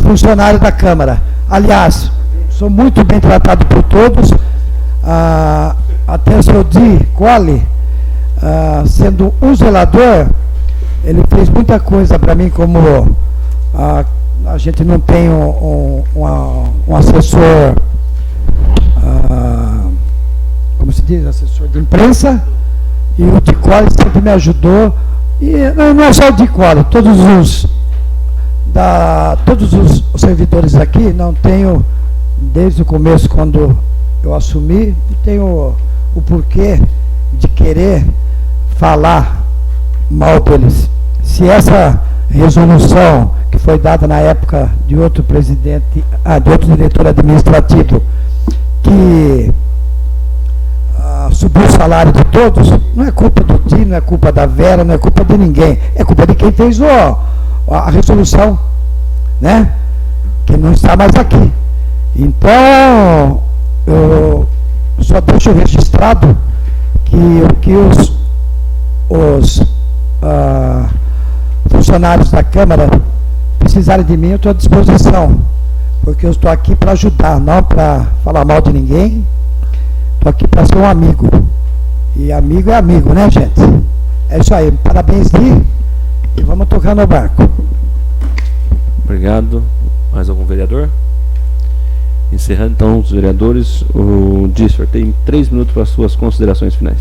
funcionário da Câmara. Aliás, sou muito bem tratado por todos, até o senhor Di Colli, sendo um zelador, ele fez muita coisa para mim, como a gente não tem um assessor, como se diz, assessor de imprensa, e o Di Colli sempre me ajudou. E não é só o Di Colli, todos os servidores aqui, não tenho, desde o começo, quando eu assumi, tenho o porquê de querer falar mal deles. Se essa resolução que foi dada na época de outro presidente, de outro diretor administrativo, que subiu o salário de todos, não é culpa do Di, não é culpa da Vera, não é culpa de ninguém, é culpa de quem fez a resolução, né? Que não está mais aqui. Então, eu só deixo registrado que o que os funcionários da Câmara precisarem de mim, eu estou à disposição, porque eu estou aqui para ajudar, não para falar mal de ninguém. Estou aqui para ser um amigo. E amigo é amigo, né, gente? É isso aí. Parabéns, Di. E vamos tocar no barco. Obrigado. Mais algum vereador? Encerrando então os vereadores, o Di, senhor tem 3 minutos para as suas considerações finais.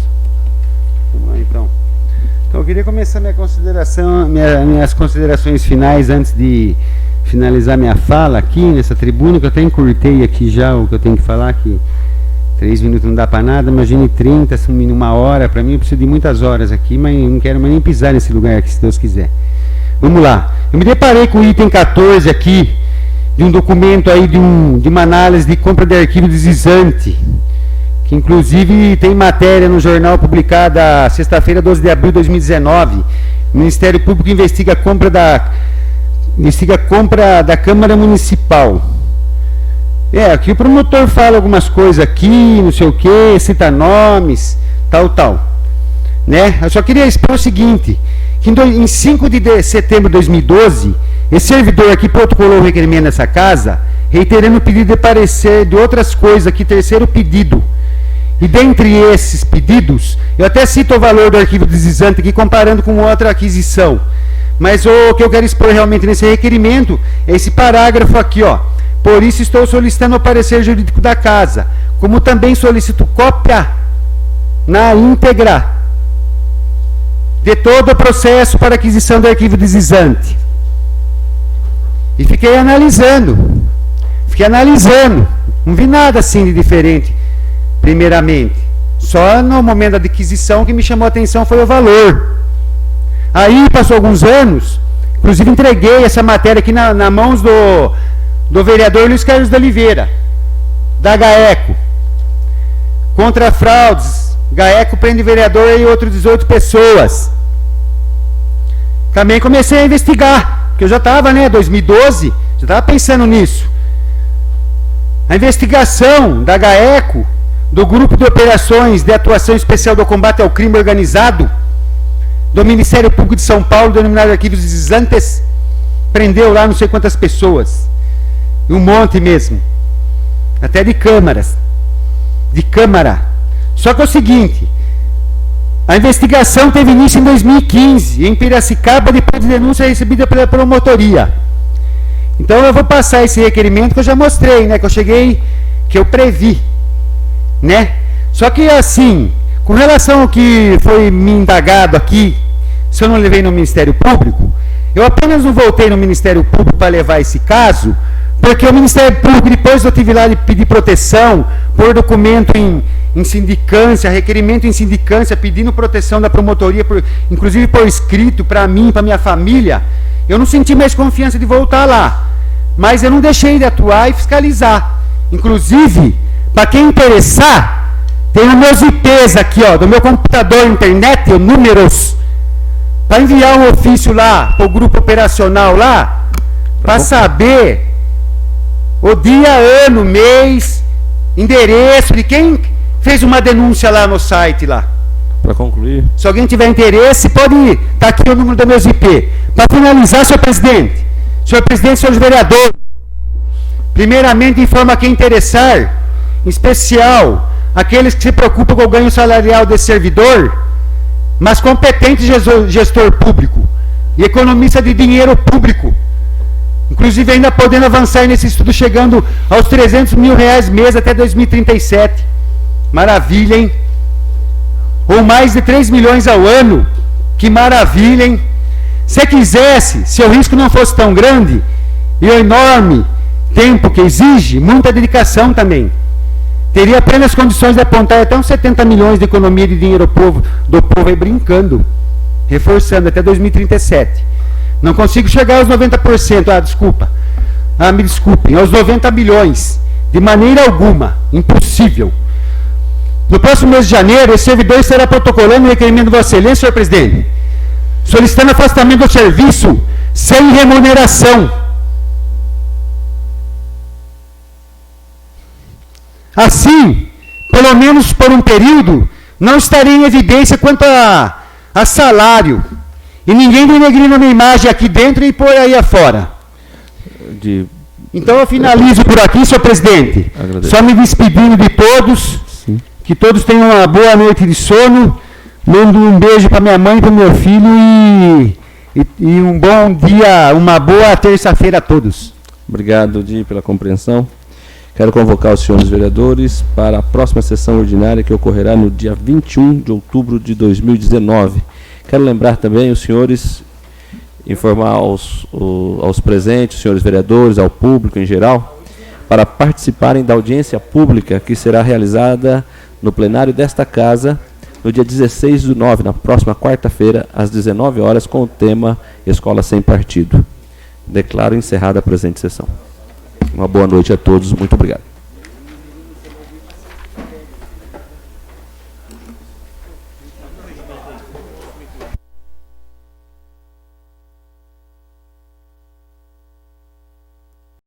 Vamos lá, então. Então eu queria começar minhas considerações finais antes de finalizar minha fala aqui nessa tribuna, que eu até encurtei aqui já o que eu tenho que falar, que 3 minutos não dá para nada, imagine 30, uma hora, para mim eu preciso de muitas horas aqui, mas não quero mais nem pisar nesse lugar aqui, se Deus quiser. Vamos lá. Eu me deparei com o item 14 aqui, de um documento aí, de uma análise de compra de arquivo deslizante, que inclusive tem matéria no jornal publicada sexta-feira, 12 de abril de 2019. O Ministério Público investiga a compra investiga a compra da Câmara Municipal. Aqui o promotor fala algumas coisas aqui, não sei o que, cita nomes, tal. Né? Eu só queria expor o seguinte, que em 5 de setembro de 2012, esse servidor aqui protocolou o requerimento nessa casa, reiterando o pedido de parecer de outras coisas aqui, terceiro pedido. E dentre esses pedidos, eu até cito o valor do arquivo deslizante aqui, comparando com outra aquisição. Mas o que eu quero expor realmente nesse requerimento é esse parágrafo aqui, ó. Por isso estou solicitando o parecer jurídico da casa, como também solicito cópia na íntegra de todo o processo para aquisição do arquivo deslizante. E fiquei analisando, não vi nada assim de diferente, primeiramente. Só no momento da aquisição que me chamou a atenção foi o valor. Aí passou alguns anos, inclusive entreguei essa matéria aqui na mãos do vereador Luiz Carlos de Oliveira, da GAECO. Contra fraudes, GAECO prende vereador e outros 18 pessoas. Também comecei a investigar, porque eu já estava, 2012, já estava pensando nisso. A investigação da GAECO, do Grupo de Operações de Atuação Especial do Combate ao Crime Organizado, do Ministério Público de São Paulo, denominado Arquivos Deslizantes, prendeu lá não sei quantas pessoas. Um monte mesmo. Até de câmaras. De câmara. Só que é o seguinte, a investigação teve início em 2015, em Piracicaba, depois de denúncia recebida pela promotoria. Então eu vou passar esse requerimento que eu já mostrei, que eu previ, Só que assim, com relação ao que foi me indagado aqui, se eu não levei no Ministério Público, eu apenas não voltei no Ministério Público para levar esse caso, porque o Ministério Público, depois eu tive lá de pedir proteção, pôr documento em sindicância, requerimento em sindicância, pedindo proteção da promotoria, inclusive por escrito, para mim, para minha família, eu não senti mais confiança de voltar lá. Mas eu não deixei de atuar e fiscalizar. Inclusive, para quem interessar, tem os meus IPs aqui, ó, do meu computador, internet, números, para enviar um ofício lá, para o grupo operacional lá, para saber o dia, ano, mês, endereço de quem fez uma denúncia lá no site lá. Para concluir. Se alguém tiver interesse, pode ir. Está aqui o número do meus IP. Para finalizar, senhor presidente, senhores vereadores, primeiramente informa quem interessar, em especial aqueles que se preocupam com o ganho salarial desse servidor, mas competente gestor público e economista de dinheiro público, inclusive ainda podendo avançar nesse estudo, chegando aos R$300 mil mês até 2037. Maravilha, hein? Ou mais de 3 milhões ao ano. Que maravilha, hein? Se quisesse, se o risco não fosse tão grande, e o enorme tempo que exige, muita dedicação também, teria apenas condições de apontar até uns 70 milhões de economia de dinheiro do povo aí brincando, reforçando até 2037. Não consigo chegar aos 90%, desculpa. Me desculpem, aos 90 bilhões. De maneira alguma, impossível. No próximo mês de janeiro, esse servidor estará protocolando o requerimento de Vossa Excelência, senhor presidente, solicitando afastamento do serviço sem remuneração. Assim, pelo menos por um período, não estarei em evidência quanto a salário. E ninguém denegrindo a minha imagem aqui dentro e por aí afora. Então eu finalizo por aqui, senhor presidente. Agradeço. Só me despedindo de todos. Sim. Que todos tenham uma boa noite de sono. Mando um beijo para minha mãe e para o meu filho e um bom dia, uma boa terça-feira a todos. Obrigado, Di, pela compreensão. Quero convocar os senhores vereadores para a próxima sessão ordinária que ocorrerá no dia 21 de outubro de 2019. Quero lembrar também os senhores, informar aos presentes, os senhores vereadores, ao público em geral, para participarem da audiência pública que será realizada no plenário desta casa no dia 16/9, na próxima quarta-feira, às 19 horas, com o tema Escola Sem Partido. Declaro encerrada a presente sessão. Uma boa noite a todos, muito obrigado.